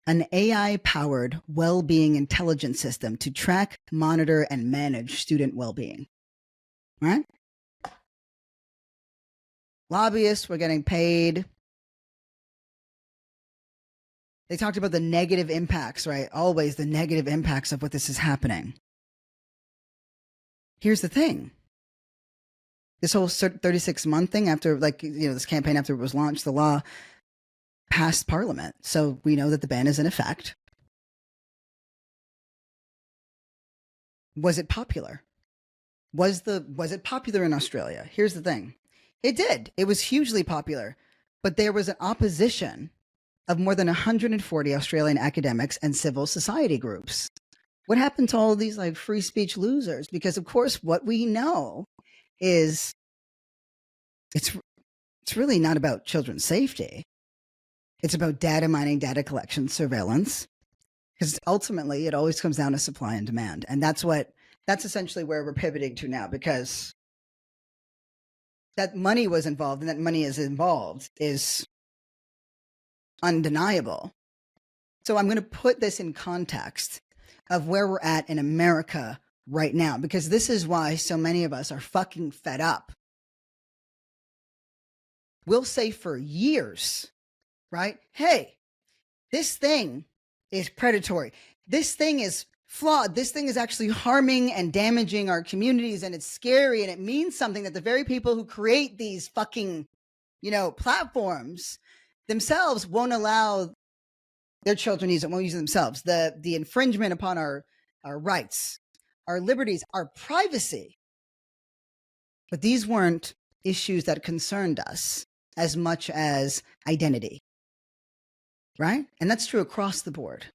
[SPEAKER 3] an AI-powered well-being intelligence system to track, monitor, and manage student well-being. Right? Lobbyists were getting paid. They talked about the negative impacts, right? Always the negative impacts of what this is happening. Here's the thing. This whole 36-month thing after, this campaign after it was launched, the law passed Parliament. So we know that the ban is in effect. Was it popular? Was it popular in Australia? Here's the thing. It did. It was hugely popular. But there was an opposition of more than 140 Australian academics and civil society groups. What happened to all these free speech losers? Because of course, what we know is it's really not about children's safety. It's about data mining, data collection, surveillance. Because ultimately, it always comes down to supply and demand. And that's essentially where we're pivoting to now, because that money was involved, and that money is involved is undeniable. So I'm going to put this in context of where we're at in America right now, because this is why so many of us are fucking fed up. We'll say for years, right? Hey, this thing is predatory. This thing is flawed. This thing is actually harming and damaging our communities, and it's scary, and it means something that the very people who create these fucking, platforms themselves won't allow their children to use it, won't use it themselves. The infringement upon our rights, our liberties, our privacy. But these weren't issues that concerned us as much as identity, right? And that's true across the board.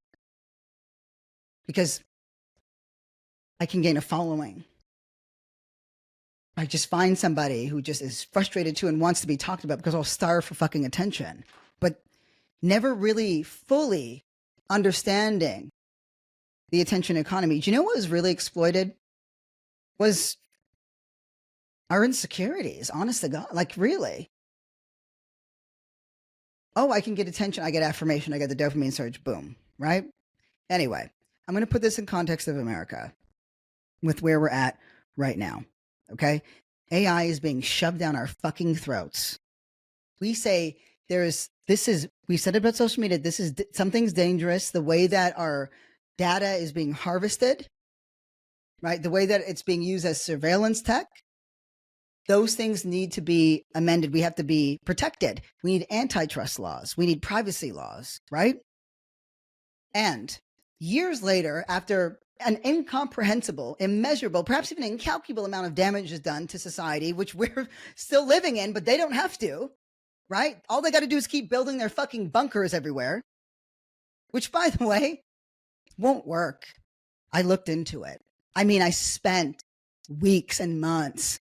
[SPEAKER 3] Because I can gain a following. I just find somebody who just is frustrated too and wants to be talked about because I'll starve for fucking attention, but never really fully understanding the attention economy. Do you know what was really exploited? Was our insecurities, honest to God, like really. Oh, I can get attention, I get affirmation, I get the dopamine surge, boom, right? Anyway, I'm going to put this in context of America with where we're at right now, okay? AI is being shoved down our fucking throats. We say we said about social media, something's dangerous, the way that our data is being harvested, right? The way that it's being used as surveillance tech. Those things need to be amended. We have to be protected. We need antitrust laws. We need privacy laws, right? And years later, after an incomprehensible, immeasurable, perhaps even incalculable amount of damage is done to society, which we're still living in, but they don't have to, right? All they got to do is keep building their fucking bunkers everywhere, which, by the way, won't work. I looked into it. I mean, I spent weeks and months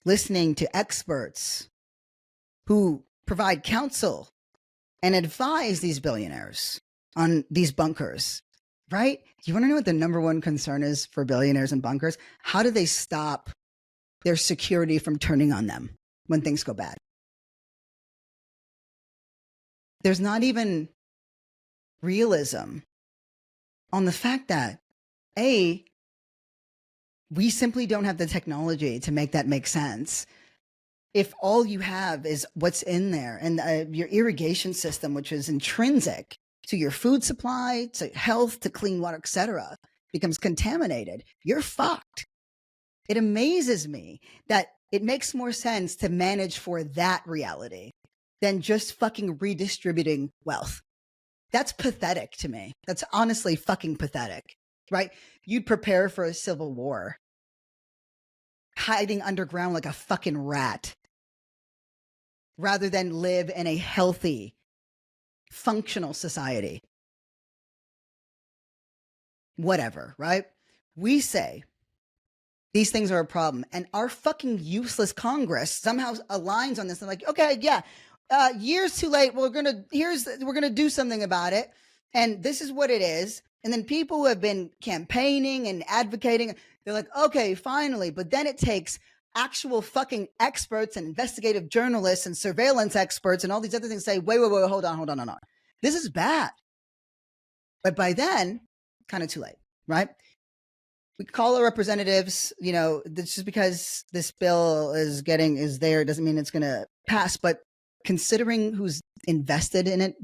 [SPEAKER 3] listening to experts who provide counsel and advise these billionaires on these bunkers, right? You want to know what the number one concern is for billionaires and bunkers? How do they stop their security from turning on them when things go bad? There's not even realism on the fact that, we simply don't have the technology to make that make sense. If all you have is what's in there and your irrigation system, which is intrinsic to your food supply, to health, to clean water, etc., becomes contaminated, you're fucked. It amazes me that it makes more sense to manage for that reality than just fucking redistributing wealth. That's pathetic to me. That's honestly fucking pathetic, right? You'd prepare for a civil war, hiding underground like a fucking rat, rather than live in a healthy, functional society. Whatever, right? We say these things are a problem, and our fucking useless Congress somehow aligns on this. I'm like, okay, yeah, years too late. We're gonna do something about it, and this is what it is. And then people who have been campaigning and advocating, they're like, okay, finally. But then it takes actual fucking experts and investigative journalists and surveillance experts and all these other things say, wait, hold on. This is bad. But by then, kind of too late, right? We call our representatives, just because this bill is there doesn't mean it's going to pass. But considering who's invested in it,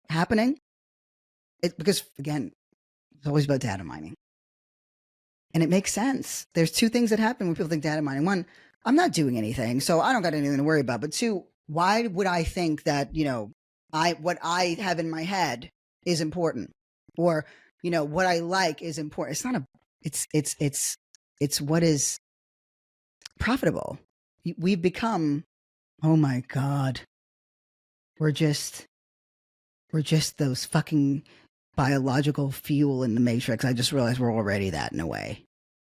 [SPEAKER 3] happening, because again, it's always about data mining. And it makes sense. There's two things that happen when people think data mining. One, I'm not doing anything, so I don't got anything to worry about. But two, why would I think that, what I have in my head is important, or, what I like is important? It's not it's what is profitable. We've become, oh my God, we're just those fucking biological fuel in the matrix. I just realized we're already that in a way,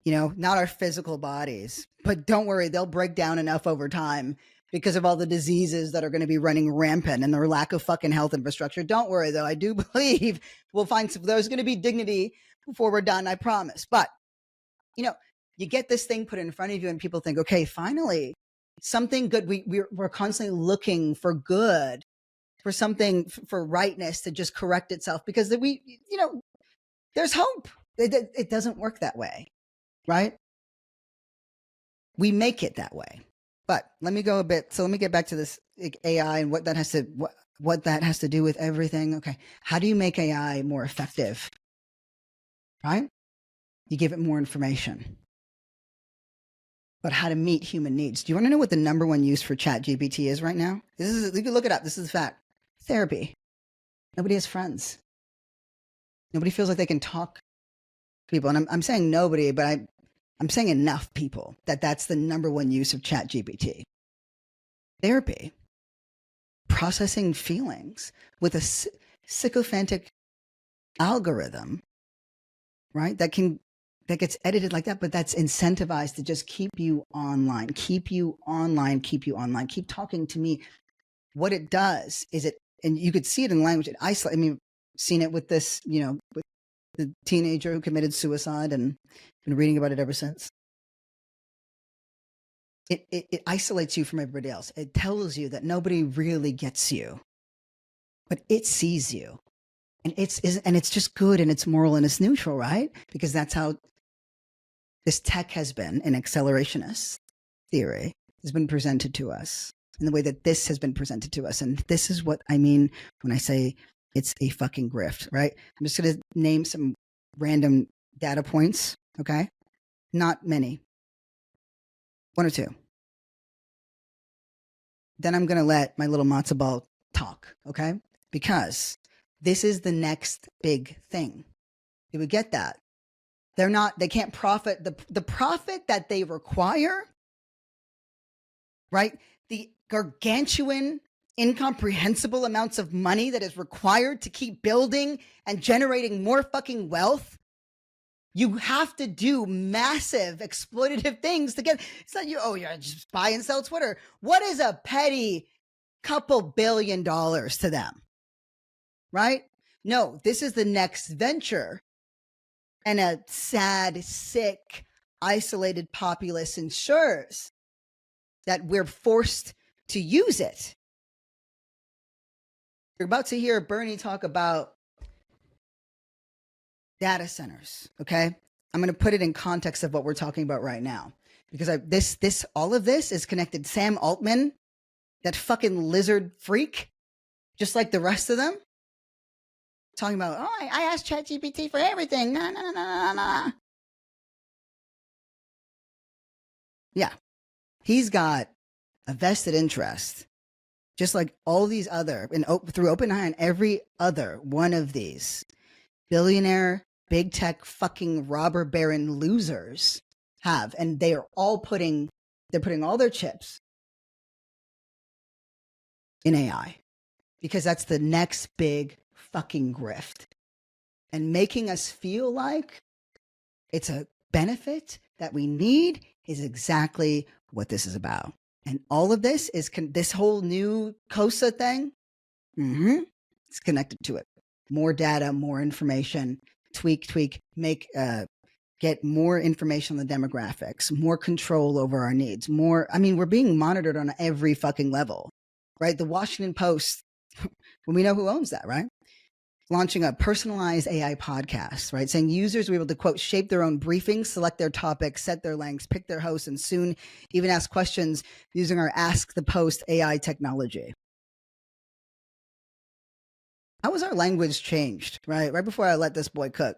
[SPEAKER 3] not our physical bodies, but don't worry, they'll break down enough over time because of all the diseases that are going to be running rampant and their lack of fucking health infrastructure. Don't worry though. I do believe we'll find there's going to be dignity before we're done. I promise. But, you get this thing put in front of you and people think, okay, finally something good. We're constantly looking for good, for something, for rightness to just correct itself, because there's hope. It doesn't work that way, right? We make it that way. But let me go a bit. So let me get back to this AI and what that has to, what that has to do with everything. Okay. How do you make AI more effective? Right? You give it more information. But how to meet human needs. Do you want to know what the number one use for ChatGPT is right now? You can look it up. This is a fact. Therapy. Nobody has friends. Nobody feels like they can talk to people. And I'm saying nobody, but I'm saying enough people that's the number one use of ChatGPT. Therapy. Processing feelings with a sycophantic algorithm, right? That gets edited like that, but that's incentivized to just keep you online, keep talking to me. What it does is and you could see it in language, it isolates. I mean, seen it with this, with the teenager who committed suicide and been reading about it ever since. It isolates you from everybody else. It tells you that nobody really gets you, but it sees you. And it's just good and it's moral and it's neutral, right? Because that's how this tech has been, an accelerationist theory has been presented to us in the way that this has been presented to us. And this is what I mean when I say it's a fucking grift, right? I'm just going to name some random data points, okay? Not many. One or two. Then I'm going to let my little matzo ball talk, okay? Because this is the next big thing. You would get that. They can't profit. The profit that they require, right? The gargantuan, incomprehensible amounts of money that is required to keep building and generating more fucking wealth. You have to do massive exploitative things to get, it's not you're just buy and sell Twitter. What is a petty couple $1 billion to them? Right? No, this is the next venture. And a sad, sick, isolated populace ensures that we're forced to use it. You're about to hear Bernie talk about data centers, okay? I'm going to put it in context of what we're talking about right now. Because all of this is connected. Sam Altman, that fucking lizard freak, just like the rest of them, talking about, I asked ChatGPT for everything. Nah. Yeah. He's got a vested interest, just like all these other, through OpenAI and every other one of these billionaire, big tech fucking robber baron losers have. And they are all putting all their chips in AI because that's the next big fucking grift. And making us feel like it's a benefit that we need is exactly what this is about. And all of this is this whole new COSA thing. It's connected to it. More data, more information, tweak, get more information on the demographics, more control over our needs, we're being monitored on every fucking level, right? The Washington Post, when we know who owns that, right? Launching a personalized AI podcast, right? Saying users will be able to, quote, shape their own briefings, select their topics, set their lengths, pick their hosts, and soon even ask questions using our Ask the Post AI technology. How was our language changed, right? Right before I let this boy cook.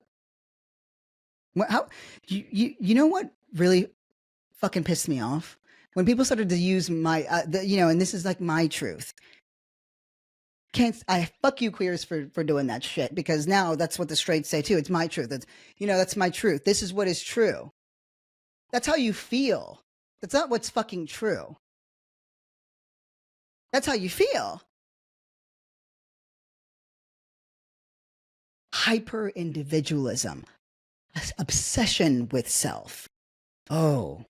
[SPEAKER 3] You know what really fucking pissed me off? When people started to use my, and this is like my truth. I fuck you queers for doing that shit, because now that's what the straights say too. It's my truth. That's my truth. This is what is true. That's how you feel. That's not what's fucking true. That's how you feel. Hyper individualism, obsession with self. Oh,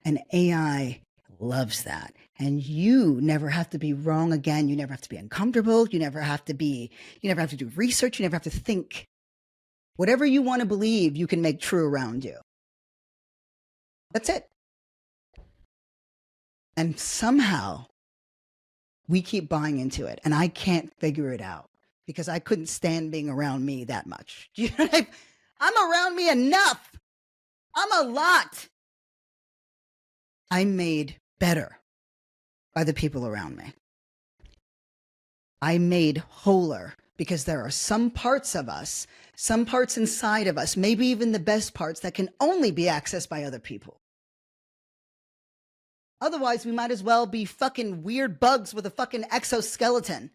[SPEAKER 3] and AI loves that. And you never have to be wrong again. You never have to be uncomfortable. You never have to do research. You never have to think. Whatever you want to believe, you can make true around you. That's it. And somehow we keep buying into it. And I can't figure it out because I couldn't stand being around me that much. You know what I'm around me enough. I'm a lot. I'm made better by the people around me. I'm made wholer because there are some parts of us, some parts inside of us, maybe even the best parts that can only be accessed by other people. Otherwise, we might as well be fucking weird bugs with a fucking exoskeleton,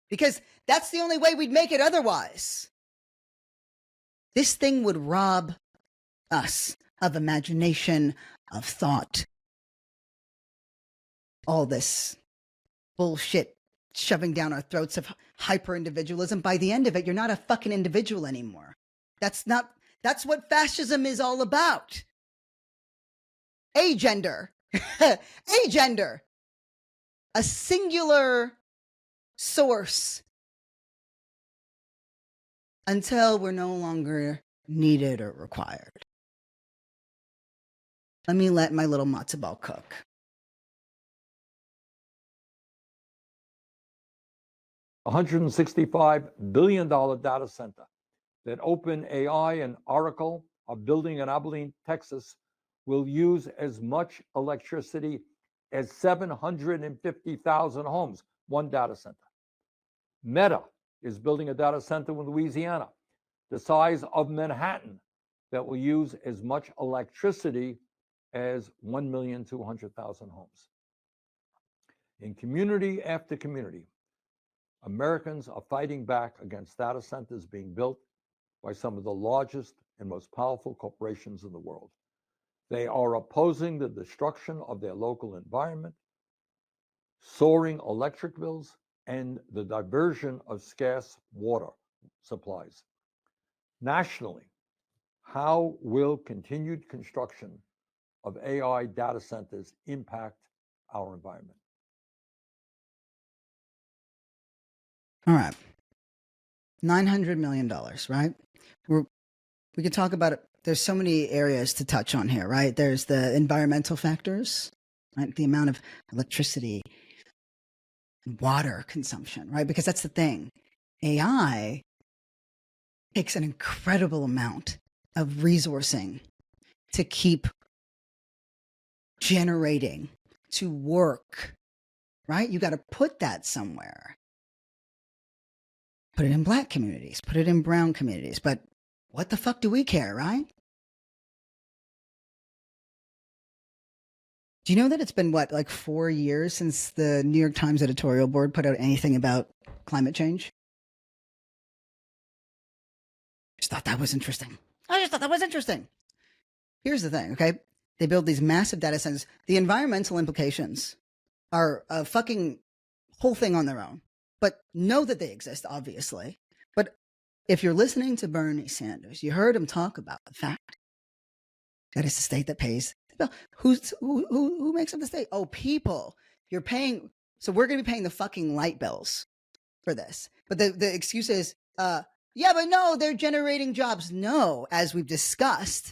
[SPEAKER 3] because that's the only way we'd make it otherwise. This thing would rob us of imagination, of thought. All this bullshit shoving down our throats of hyper-individualism. By the end of it, you're not a fucking individual anymore. That's what fascism is all about. Agender. Agender. A singular source until we're no longer needed or required. Let me let my little matzo ball cook.
[SPEAKER 5] $165 billion data center that OpenAI and Oracle are building in Abilene, Texas, will use as much electricity as 750,000 homes, one data center. Meta is building a data center in Louisiana, the size of Manhattan, that will use as much electricity as 1,200,000 homes. In community after community, Americans are fighting back against data centers being built by some of the largest and most powerful corporations in the world. They are opposing the destruction of their local environment, soaring electric bills, and the diversion of scarce water supplies. Nationally, how will continued construction of AI data centers impact our environment?
[SPEAKER 3] All right. $900 million, right? We could talk about it. There's so many areas to touch on here, right? There's the environmental factors, right? The amount of electricity and water consumption, right? Because that's the thing. AI takes an incredible amount of resourcing to keep generating, to work, right? You got to put that somewhere. Put it in Black communities, put it in brown communities, but what the fuck do we care, right? Do you know that it's been, what, like 4 years since the New York Times editorial board put out anything about climate change? Just thought that was interesting. Here's the thing, okay? They build these massive data centers. The environmental implications are a fucking whole thing on their own, but know that they exist, obviously. But if you're listening to Bernie Sanders, you heard him talk about the fact that it's the state that pays the bill. Who makes up the state? Oh, people. You're paying. So we're going to be paying the fucking light bills for this. But the excuse is, yeah, but no, they're generating jobs. No, as we've discussed,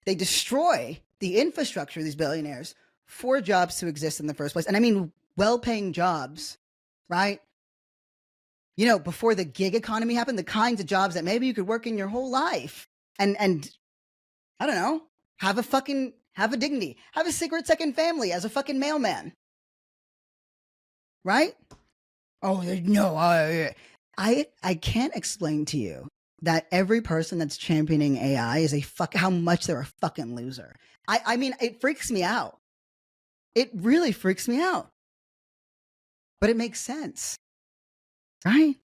[SPEAKER 3] they destroy the infrastructure of these billionaires for jobs to exist in the first place. And I mean, well-paying jobs, right? You know, before the gig economy happened, the kinds of jobs that maybe you could work in your whole life and I don't know, have a dignity, have a cigarette second family as a fucking mailman, right? Oh, no, I can't explain to you that every person that's championing AI is how much they're a fucking loser. I mean, it freaks me out. It really freaks me out. But it makes sense, right?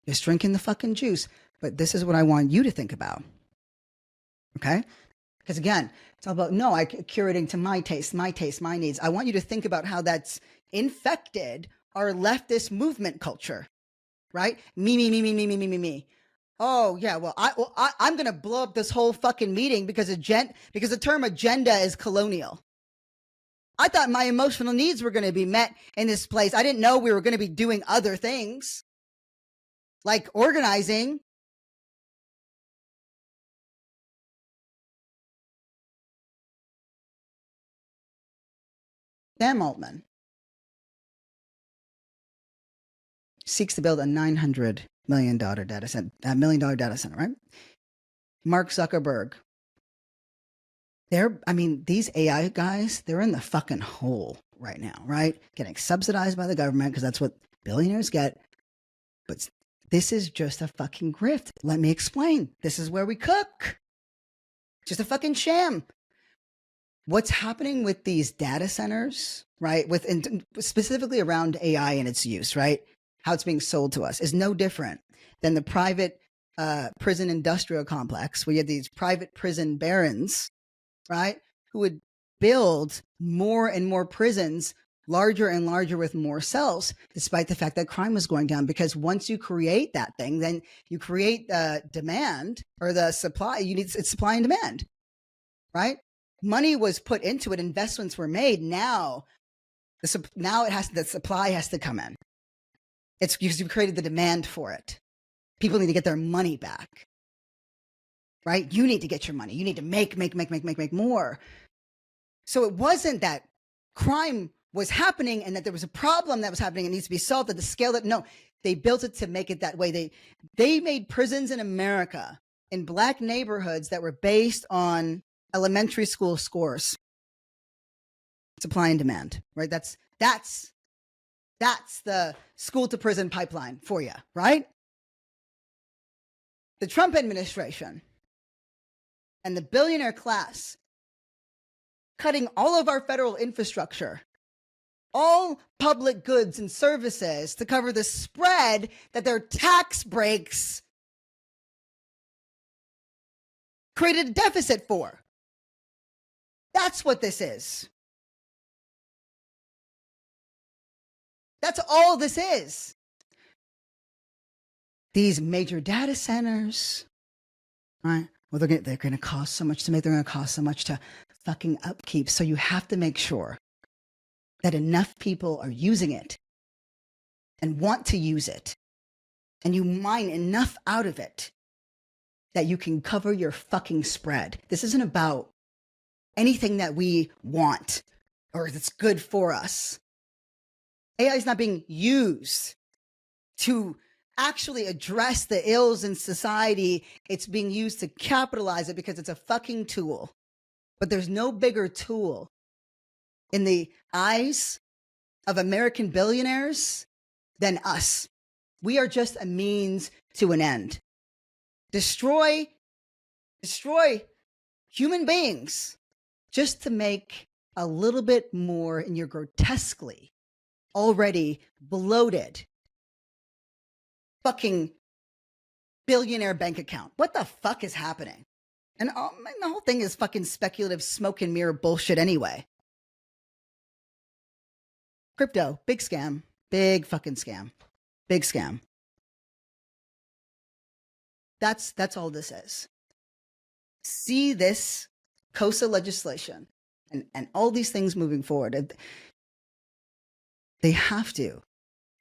[SPEAKER 3] Just drinking the fucking juice. But this is what I want you to think about. Okay? Because again, it's all about, no, curating to my taste, my needs. I want you to think about how that's infected our leftist movement culture, right? Me. Oh, yeah, well, I'm going to blow up this whole fucking meeting because the term agenda is colonial. I thought my emotional needs were going to be met in this place. I didn't know we were going to be doing other things like organizing. Sam Altman seeks to build a $900 million data center, right? Mark Zuckerberg These AI guys, they're in the fucking hole right now, right? Getting subsidized by the government because that's what billionaires get. But this is just a fucking grift. Let me explain. This is where we cook. Just a fucking sham. What's happening with these data centers, right? Specifically around AI and its use, right? How it's being sold to us is no different than the private prison industrial complex, where you have these private prison barons, right? Who would build more and more prisons, larger and larger with more cells, despite the fact that crime was going down. Because once you create that thing, then you create the demand or the supply. It's supply and demand, right? Money was put into it, investments were made. Now the supply has to come in. It's because you created the demand for it. People need to get their money back, right? You need to get your money. You need to make more. So it wasn't that crime was happening and that there was a problem that was happening and needs to be solved at the scale that, no, they built it to make it that way. They made prisons in America in Black neighborhoods that were based on elementary school scores. Supply and demand, right? That's the school to prison pipeline for you, right? The Trump administration and the billionaire class cutting all of our federal infrastructure, all public goods and services to cover the spread that their tax breaks created a deficit for. That's what this is. That's all this is. These major data centers, right? Well, they're going to cost so much to make. They're going to cost so much to fucking upkeep. So you have to make sure that enough people are using it and want to use it, and you mine enough out of it that you can cover your fucking spread. This isn't about anything that we want or that's good for us. AI is not being used to actually address the ills in society. It's being used to capitalize it because it's a fucking tool. But there's no bigger tool in the eyes of American billionaires than us. We are just a means to an end. Destroy human beings just to make a little bit more in your grotesquely already bloated fucking billionaire bank account. What the fuck is happening? And the whole thing is fucking speculative smoke and mirror bullshit anyway. Crypto, big scam, big fucking scam, big scam. That's all this is. See this COSA legislation and all these things moving forward. They have to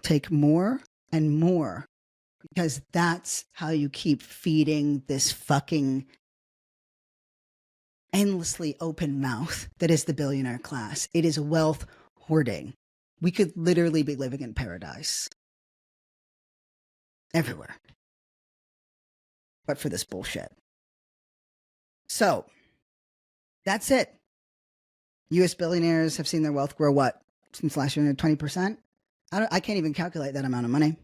[SPEAKER 3] take more and more, because that's how you keep feeding this fucking endlessly open mouth that is the billionaire class. It is wealth hoarding. We could literally be living in paradise everywhere, but for this bullshit. So that's it. U.S. billionaires have seen their wealth grow what? Since last year, 20%? I can't even calculate that amount of money.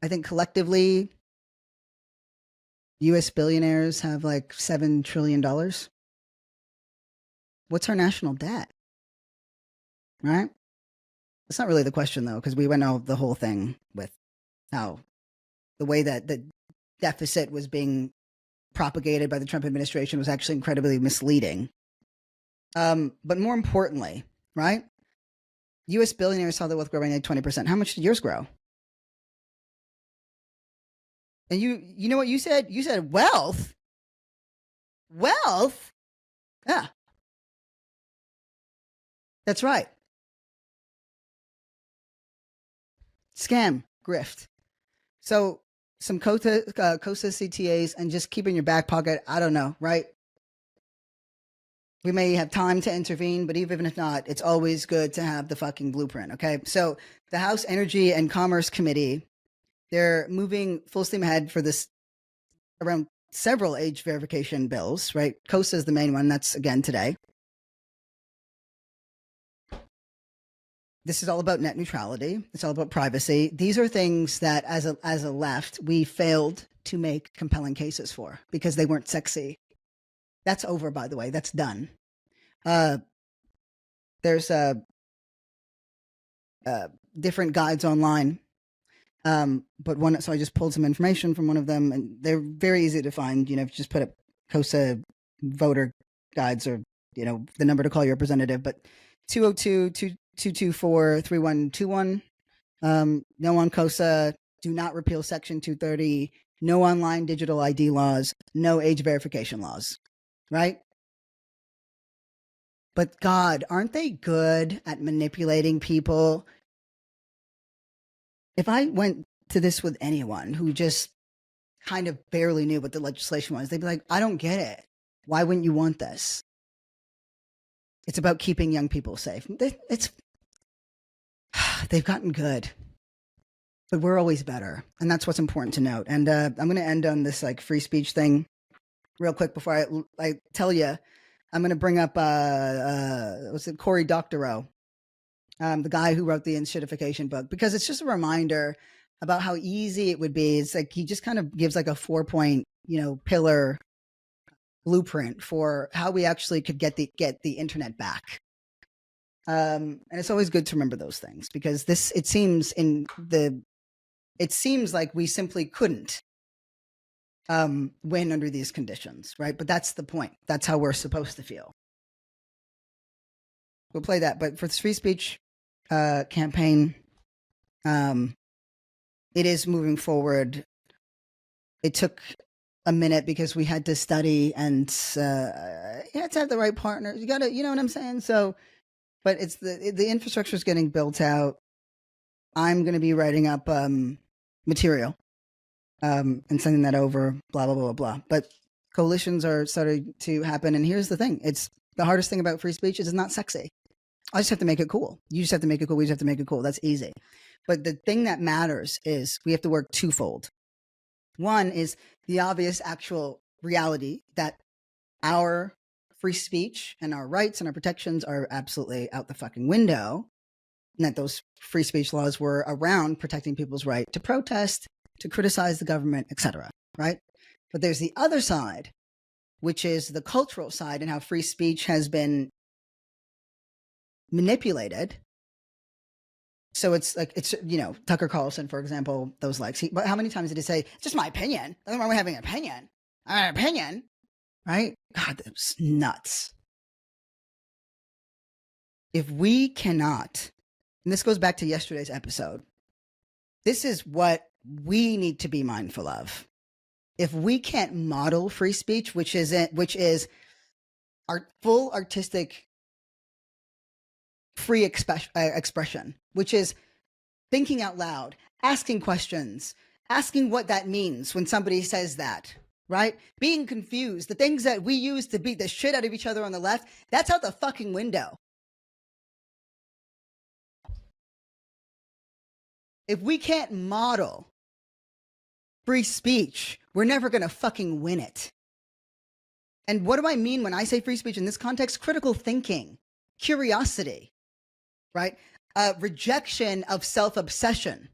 [SPEAKER 3] I think collectively, U.S. billionaires have like $7 trillion. What's our national debt? Right? That's not really the question, though, because we went over the whole thing with how the way that the deficit was being propagated by the Trump administration was actually incredibly misleading. But more importantly, right? U.S. billionaires saw their wealth grow by 20%. How much did yours grow? And you know what you said? You said wealth. Wealth? Yeah. That's right. Scam, grift. So some COSA CTAs and just keep in your back pocket. I don't know, right? We may have time to intervene, but even if not, it's always good to have the fucking blueprint, okay? So the House Energy and Commerce Committee, they're moving full steam ahead for this around several age verification bills, right? COSA is the main one. That's again today. This is all about net neutrality. It's all about privacy. These are things that as a left, we failed to make compelling cases for because they weren't sexy. That's over, by the way. That's done. There's different guides online. But one, so I just pulled some information from one of them, and they're very easy to find. If you just put up COSA voter guides or, the number to call your representative, but 202-224-3121. No on COSA, do not repeal Section 230, no online digital ID laws, no age verification laws, right? But God, aren't they good at manipulating people? If I went to this with anyone who just kind of barely knew what the legislation was, they'd be like, I don't get it. Why wouldn't you want this? It's about keeping young people safe. They've gotten good, but we're always better. And that's what's important to note. And I'm going to end on this like free speech thing real quick before I tell you. I'm going to bring up, Cory Doctorow, the guy who wrote the enshittification book, because it's just a reminder about how easy it would be. It's like he just kind of gives like a 4-point, pillar blueprint for how we actually could get the internet back. And it's always good to remember those things because it seems like we simply couldn't win under these conditions, right? But that's the point. That's how we're supposed to feel. We'll play that. But for the free speech campaign, it is moving forward. It took a minute because we had to study and you had to have the right partners. You got to, you know what I'm saying? So, but it's the infrastructure is getting built out. I'm going to be writing up material and sending that over, blah, blah, blah, blah. But coalitions are starting to happen. And here's the thing. It's the hardest thing about free speech is it's not sexy. I just have to make it cool. You just have to make it cool. We just have to make it cool. That's easy. But the thing that matters is we have to work twofold. One is the obvious actual reality that our free speech and our rights and our protections are absolutely out the fucking window. And that those free speech laws were around protecting people's right to protest, to criticize the government, etc. Right? But there's the other side, which is the cultural side and how free speech has been manipulated. So it's like, Tucker Carlson, for example, those likes. But how many times did he say, it's just my opinion? Nothing wrong with having an opinion. I have an opinion, right? God, that's nuts. If we cannot, and this goes back to yesterday's episode, this is what we need to be mindful of. If we can't model free speech, which is our full artistic free expression, which is thinking out loud, asking questions, asking what that means when somebody says that, right? Being confused, the things that we use to beat the shit out of each other on the left, that's out the fucking window. If we can't model free speech, we're never going to fucking win it. And what do I mean when I say free speech in this context? Critical thinking, curiosity, right? Rejection of self-obsession.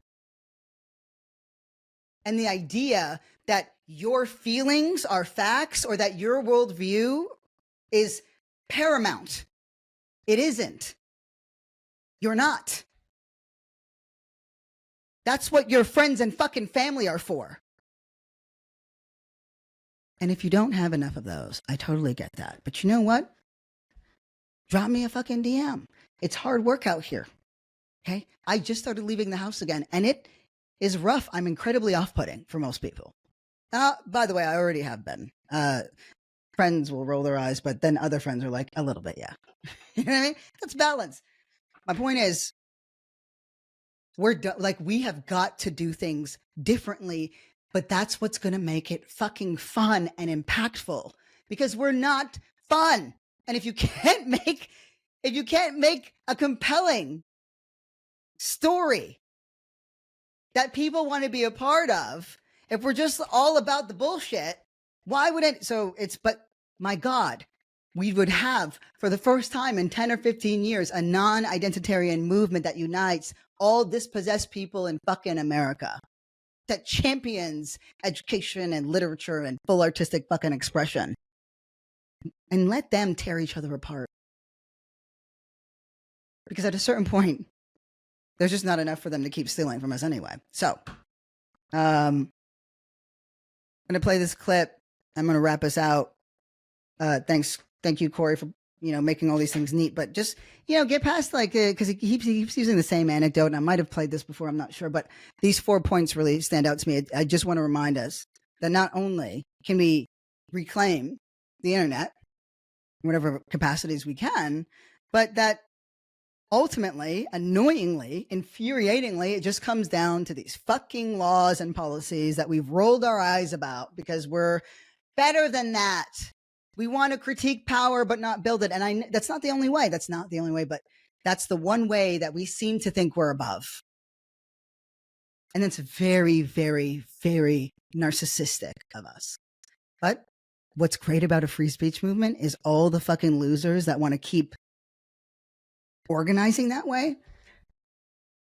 [SPEAKER 3] And the idea that your feelings are facts or that your worldview is paramount. It isn't. You're not. That's what your friends and fucking family are for. And if you don't have enough of those, I totally get that. But you know what? Drop me a fucking DM. It's hard work out here. Okay? I just started leaving the house again, and it is rough. I'm incredibly off-putting for most people. By the way, I already have been. Friends will roll their eyes, but then other friends are like, a little bit, yeah. You know what I mean? That's balance. My point is, we have got to do things differently, but that's what's going to make it fucking fun and impactful, because we're not fun. And if you can't make a compelling story that people want to be a part of, if we're just all about the bullshit, Why would it? So it's, but my God, we would have for the first time in 10 or 15 years, a non-identitarian movement that unites all dispossessed people in fucking America, that champions education and literature and full artistic fucking expression, and let them tear each other apart. Because at a certain point, there's just not enough for them to keep stealing from us anyway. So, I'm going to play this clip. I'm going to wrap us out. Thank you, Corey, for making all these things neat. But just get past because he keeps using the same anecdote, and I might have played this before. I'm not sure, but these 4 points really stand out to me. I just want to remind us that not only can we reclaim the internet, in whatever capacities we can, but that ultimately, annoyingly, infuriatingly, it just comes down to these fucking laws and policies that we've rolled our eyes about because we're better than that. We want to critique power, but not build it. And that's not the only way. That's not the only way, but that's the one way that we seem to think we're above. And it's very, very, very narcissistic of us. But what's great about a free speech movement is all the fucking losers that want to keep organizing that way,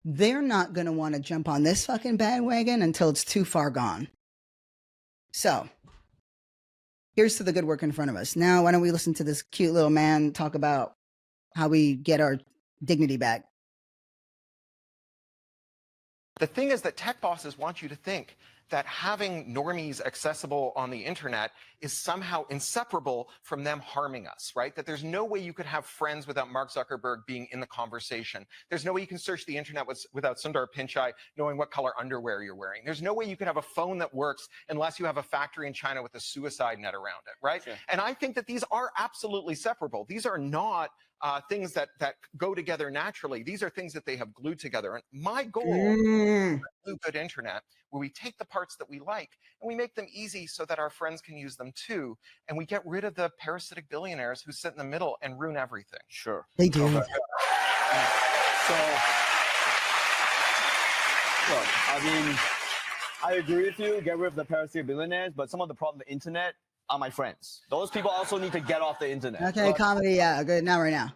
[SPEAKER 3] they're not going to want to jump on this fucking bandwagon until it's too far gone. So here's to the good work in front of us. Now, why don't we listen to this cute little man talk about how we get our dignity back?
[SPEAKER 6] The thing is that tech bosses want you to think that having normies accessible on the internet is somehow inseparable from them harming us, right? That there's no way you could have friends without Mark Zuckerberg being in the conversation. There's no way you can search the internet without Sundar Pichai knowing what color underwear you're wearing. There's no way you could have a phone that works unless you have a factory in China with a suicide net around it, right? Sure. And I think that these are absolutely separable. These are not things that go together naturally. These are things that they have glued together. And my goal is a good internet where we take the parts that we like and we make them easy so that our friends can use them too. And we get rid of the parasitic billionaires who sit in the middle and ruin everything.
[SPEAKER 7] Sure.
[SPEAKER 3] They do.
[SPEAKER 7] Okay. So, look, I mean, I agree with you, get rid of the parasitic billionaires, but some of the problem with the internet are my friends. Those people also need to get off the internet.
[SPEAKER 3] Okay, comedy, yeah, good. Now, right now.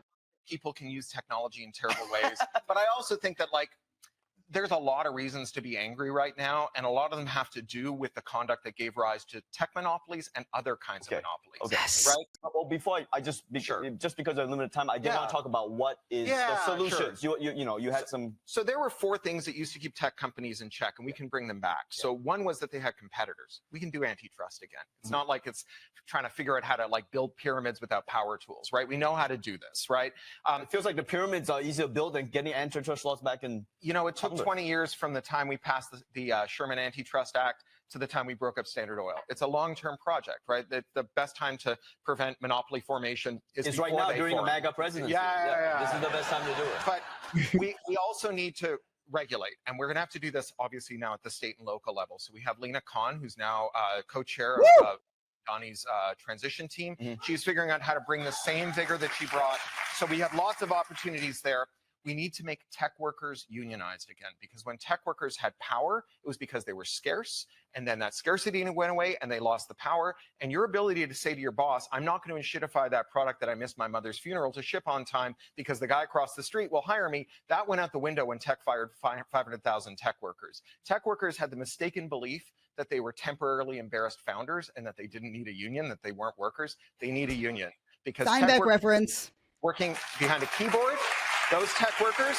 [SPEAKER 6] People can use technology in terrible ways. But I also think that, there's a lot of reasons to be angry right now, and a lot of them have to do with the conduct that gave rise to tech monopolies and other kinds of monopolies.
[SPEAKER 7] Okay.
[SPEAKER 3] Yes.
[SPEAKER 7] Right? Well, before just because of limited time, I did want to talk about what is the solutions. Sure. You had some.
[SPEAKER 6] So there were 4 things that used to keep tech companies in check, and we can bring them back. So one was that they had competitors. We can do antitrust again. It's not like it's trying to figure out how to build pyramids without power tools, right? We know how to do this, right?
[SPEAKER 7] It feels like the pyramids are easier to build than getting antitrust laws back in.
[SPEAKER 6] It took 20 years from the time we passed the Sherman Antitrust Act to the time we broke up Standard Oil. It's a long-term project, right? The best time to prevent monopoly formation is
[SPEAKER 7] right now during the MAGA presidency.
[SPEAKER 6] Yeah.
[SPEAKER 7] This is the best time to do it.
[SPEAKER 6] But we also need to regulate, and we're going to have to do this obviously now at the state and local level. So we have Lena Khan, who's now co-chair of Donnie's transition team. She's figuring out how to bring the same vigor that she brought. So we have lots of opportunities there. We need to make tech workers unionized again, because when tech workers had power, it was because they were scarce, and then that scarcity went away and they lost the power. And your ability to say to your boss, I'm not going to shitify that product that I missed my mother's funeral to ship on time because the guy across the street will hire me, that went out the window when tech fired 500,000 tech workers. Tech workers had the mistaken belief that they were temporarily embarrassed founders and that they didn't need a union, that they weren't workers. They need a union, because
[SPEAKER 3] Steinbeck reference.
[SPEAKER 6] Working behind a keyboard, those tech workers,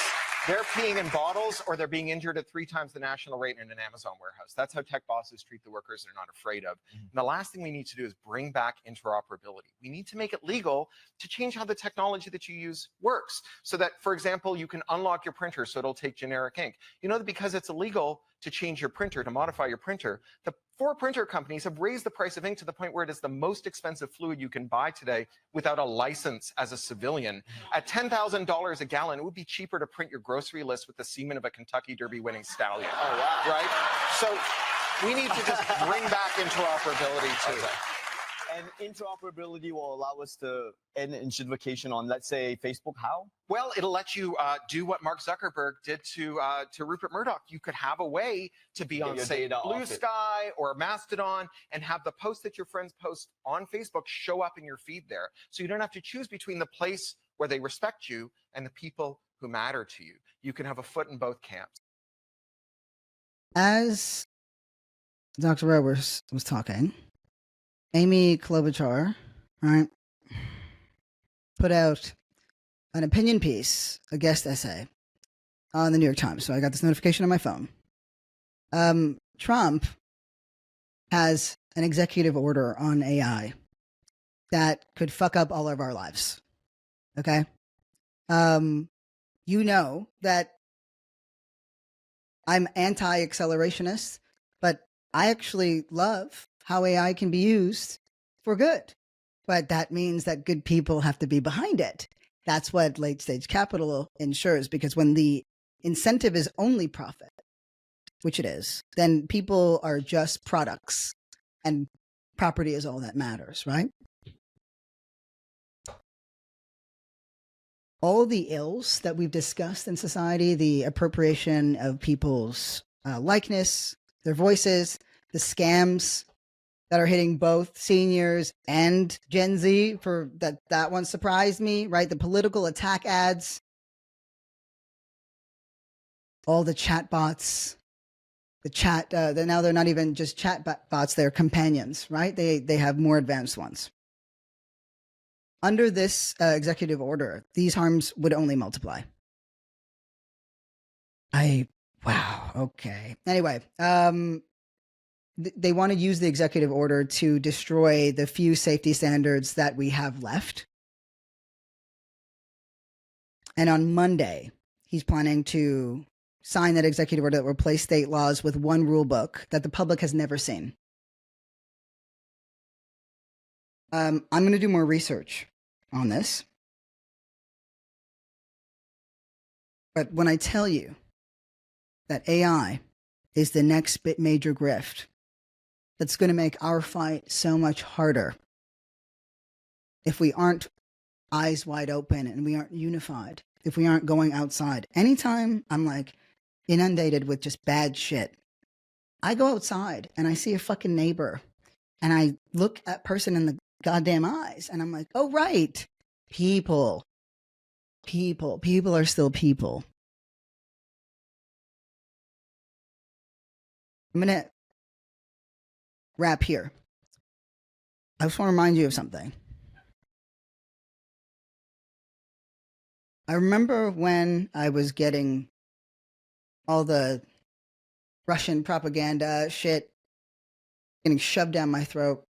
[SPEAKER 6] they're peeing in bottles or they're being injured at 3 times the national rate in an Amazon warehouse. That's how tech bosses treat the workers they're not afraid of. And the last thing we need to do is bring back interoperability. We need to make it legal to change how the technology that you use works. So that, for example, you can unlock your printer so it'll take generic ink. You know that because it's illegal to change your printer, to modify your printer, the 4 printer companies have raised the price of ink to the point where it is the most expensive fluid you can buy today without a license as a civilian. At $10,000 a gallon, it would be cheaper to print your grocery list with the semen of a Kentucky Derby winning stallion.
[SPEAKER 7] Oh, wow.
[SPEAKER 6] Right? So we need to just bring back interoperability too.
[SPEAKER 7] And interoperability will allow us to end initiatification on, let's say, Facebook. How?
[SPEAKER 6] Well, it'll let you do what Mark Zuckerberg did to Rupert Murdoch. You could have a way to be on, say, Blue Sky or Mastodon and have the posts that your friends post on Facebook show up in your feed there. So you don't have to choose between the place where they respect you and the people who matter to you. You can have a foot in both camps.
[SPEAKER 3] As Dr. Roberts was talking, Amy Klobuchar, right, put out an opinion piece, a guest essay on the New York Times. So I got this notification on my phone. Trump has an executive order on AI that could fuck up all of our lives. Okay? You know that I'm anti-accelerationist, but I actually love how AI can be used for good. But that means that good people have to be behind it. That's what late stage capital ensures, because when the incentive is only profit, which it is, then people are just products and property is all that matters, right? All the ills that we've discussed in society, the appropriation of people's likeness, their voices, the scams that are hitting both seniors and Gen Z, for that one surprised me, right? The political attack ads, all the chat bots, the chat, now they're not even just chat bots, they're companions, right? They have more advanced ones. Under this executive order, these harms would only multiply. Wow, okay. Anyway, they want to use the executive order to destroy the few safety standards that we have left. And on Monday, he's planning to sign that executive order that will replace state laws with one rule book that the public has never seen. I'm going to do more research on this. But when I tell you that AI is the next major grift that's going to make our fight so much harder if we aren't eyes wide open and we aren't unified, if we aren't going outside. Anytime I'm like inundated with just bad shit, I go outside and I see a fucking neighbor and I look at person in the goddamn eyes and I'm like, oh, right. People are still people. I'm going to wrap here. I just want to remind you of something. I remember when I was getting all the Russian propaganda shit getting shoved down my throat.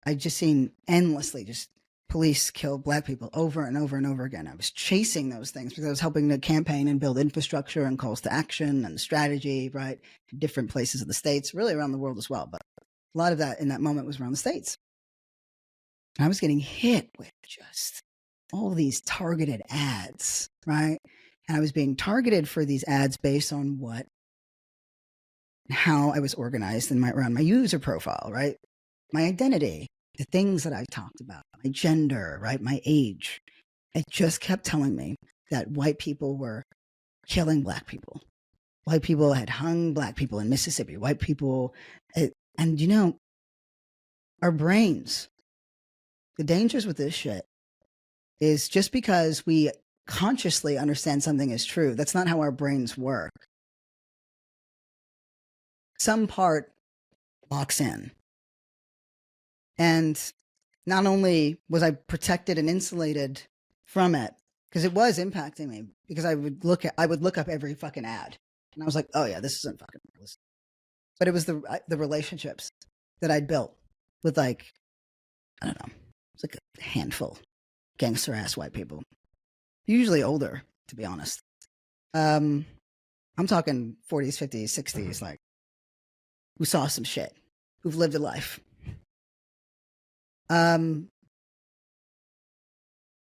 [SPEAKER 3] I just seen endlessly just police kill black people over and over and over again. I was chasing those things because I was helping to campaign and build infrastructure and calls to action and strategy, right? Different places of the States, really around the world as well. But a lot of that in that moment was around the States. I was getting hit with just all these targeted ads, right? And I was being targeted for these ads based on how I was organized in around my user profile, right? My identity, the things that I talked about, my gender, right? My age. It just kept telling me that white people were killing black people. White people had hung black people in Mississippi. White people, and you know, our brains, the dangers with this shit is just because we consciously understand something is true, that's not how our brains work. Some part locks in. And not only was I protected and insulated from it, because it was impacting me, because I would look up every fucking ad. And I was like, oh yeah, this isn't fucking realistic. But it was the relationships that I'd built with, like, I don't know, it's like a handful gangster ass white people, usually older, to be honest. I'm talking 40s, 50s, 60s, like, who saw some shit, who've lived a life.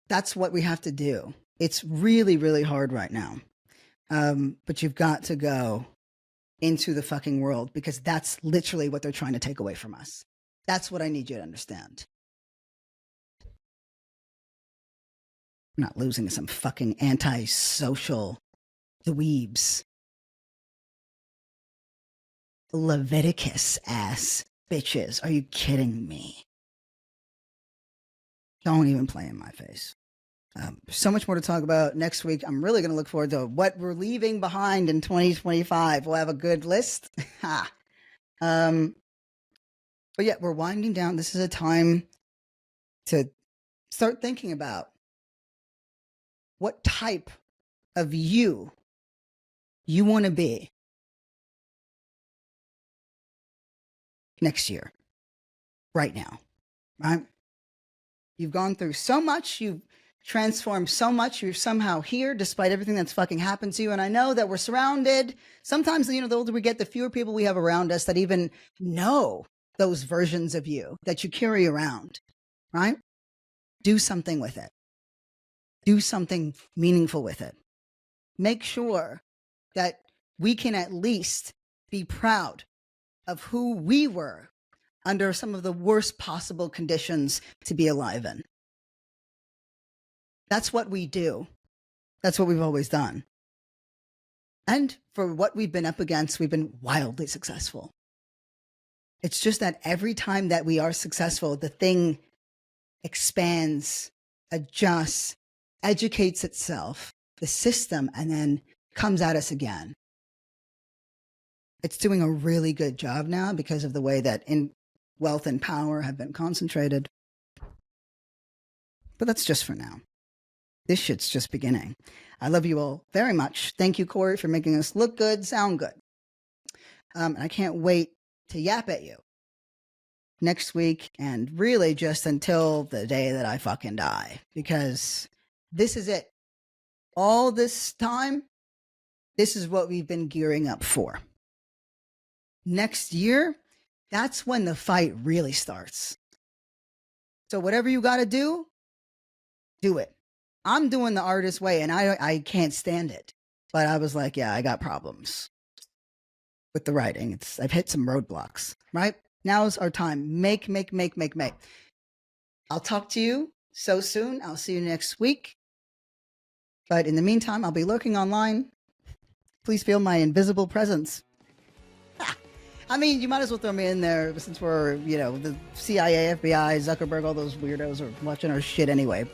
[SPEAKER 3] That's what we have to do. It's really, really hard right now. But you've got to go into the fucking world, because that's literally what they're trying to take away from us. That's what I need you to understand. We're not losing to some fucking antisocial dweebs. Leviticus ass bitches. Are you kidding me? Don't even play in my face. So much more to talk about next week. I'm really going to look forward to what we're leaving behind in 2025. We'll have a good list. But yeah, we're winding down. This is a time to start thinking about what type of you want to be next year, right now, right? You've gone through so much. You've transformed so much. You're somehow here despite everything that's fucking happened to you. And I know that we're surrounded. Sometimes, the older we get, the fewer people we have around us that even know those versions of you that you carry around, right? Do something with it. Do something meaningful with it. Make sure that we can at least be proud of who we were under some of the worst possible conditions to be alive in. That's what we do. That's what we've always done. And for what we've been up against, we've been wildly successful. It's just that every time that we are successful, the thing expands, adjusts, educates itself, the system, and then comes at us again. It's doing a really good job now because of the way that wealth and power have been concentrated. But that's just for now. This shit's just beginning. I love you all very much. Thank you, Corey, for making us look good, sound good. And I can't wait to yap at you next week and really just until the day that I fucking die, because this is it. All this time, this is what we've been gearing up for. Next year, that's when the fight really starts. So whatever you got to do it. I'm doing the artist way, and I can't stand it. But I was like, yeah, I got problems with the writing. I've hit some roadblocks, right? Now's our time. Make. I'll talk to you so soon. I'll see you next week. But in the meantime, I'll be lurking online. Please feel my invisible presence. I mean, you might as well throw me in there since we're, the CIA, FBI, Zuckerberg, all those weirdos are watching our shit anyway.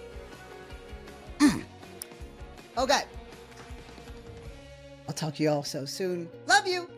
[SPEAKER 3] Okay. I'll talk to you all so soon. Love you.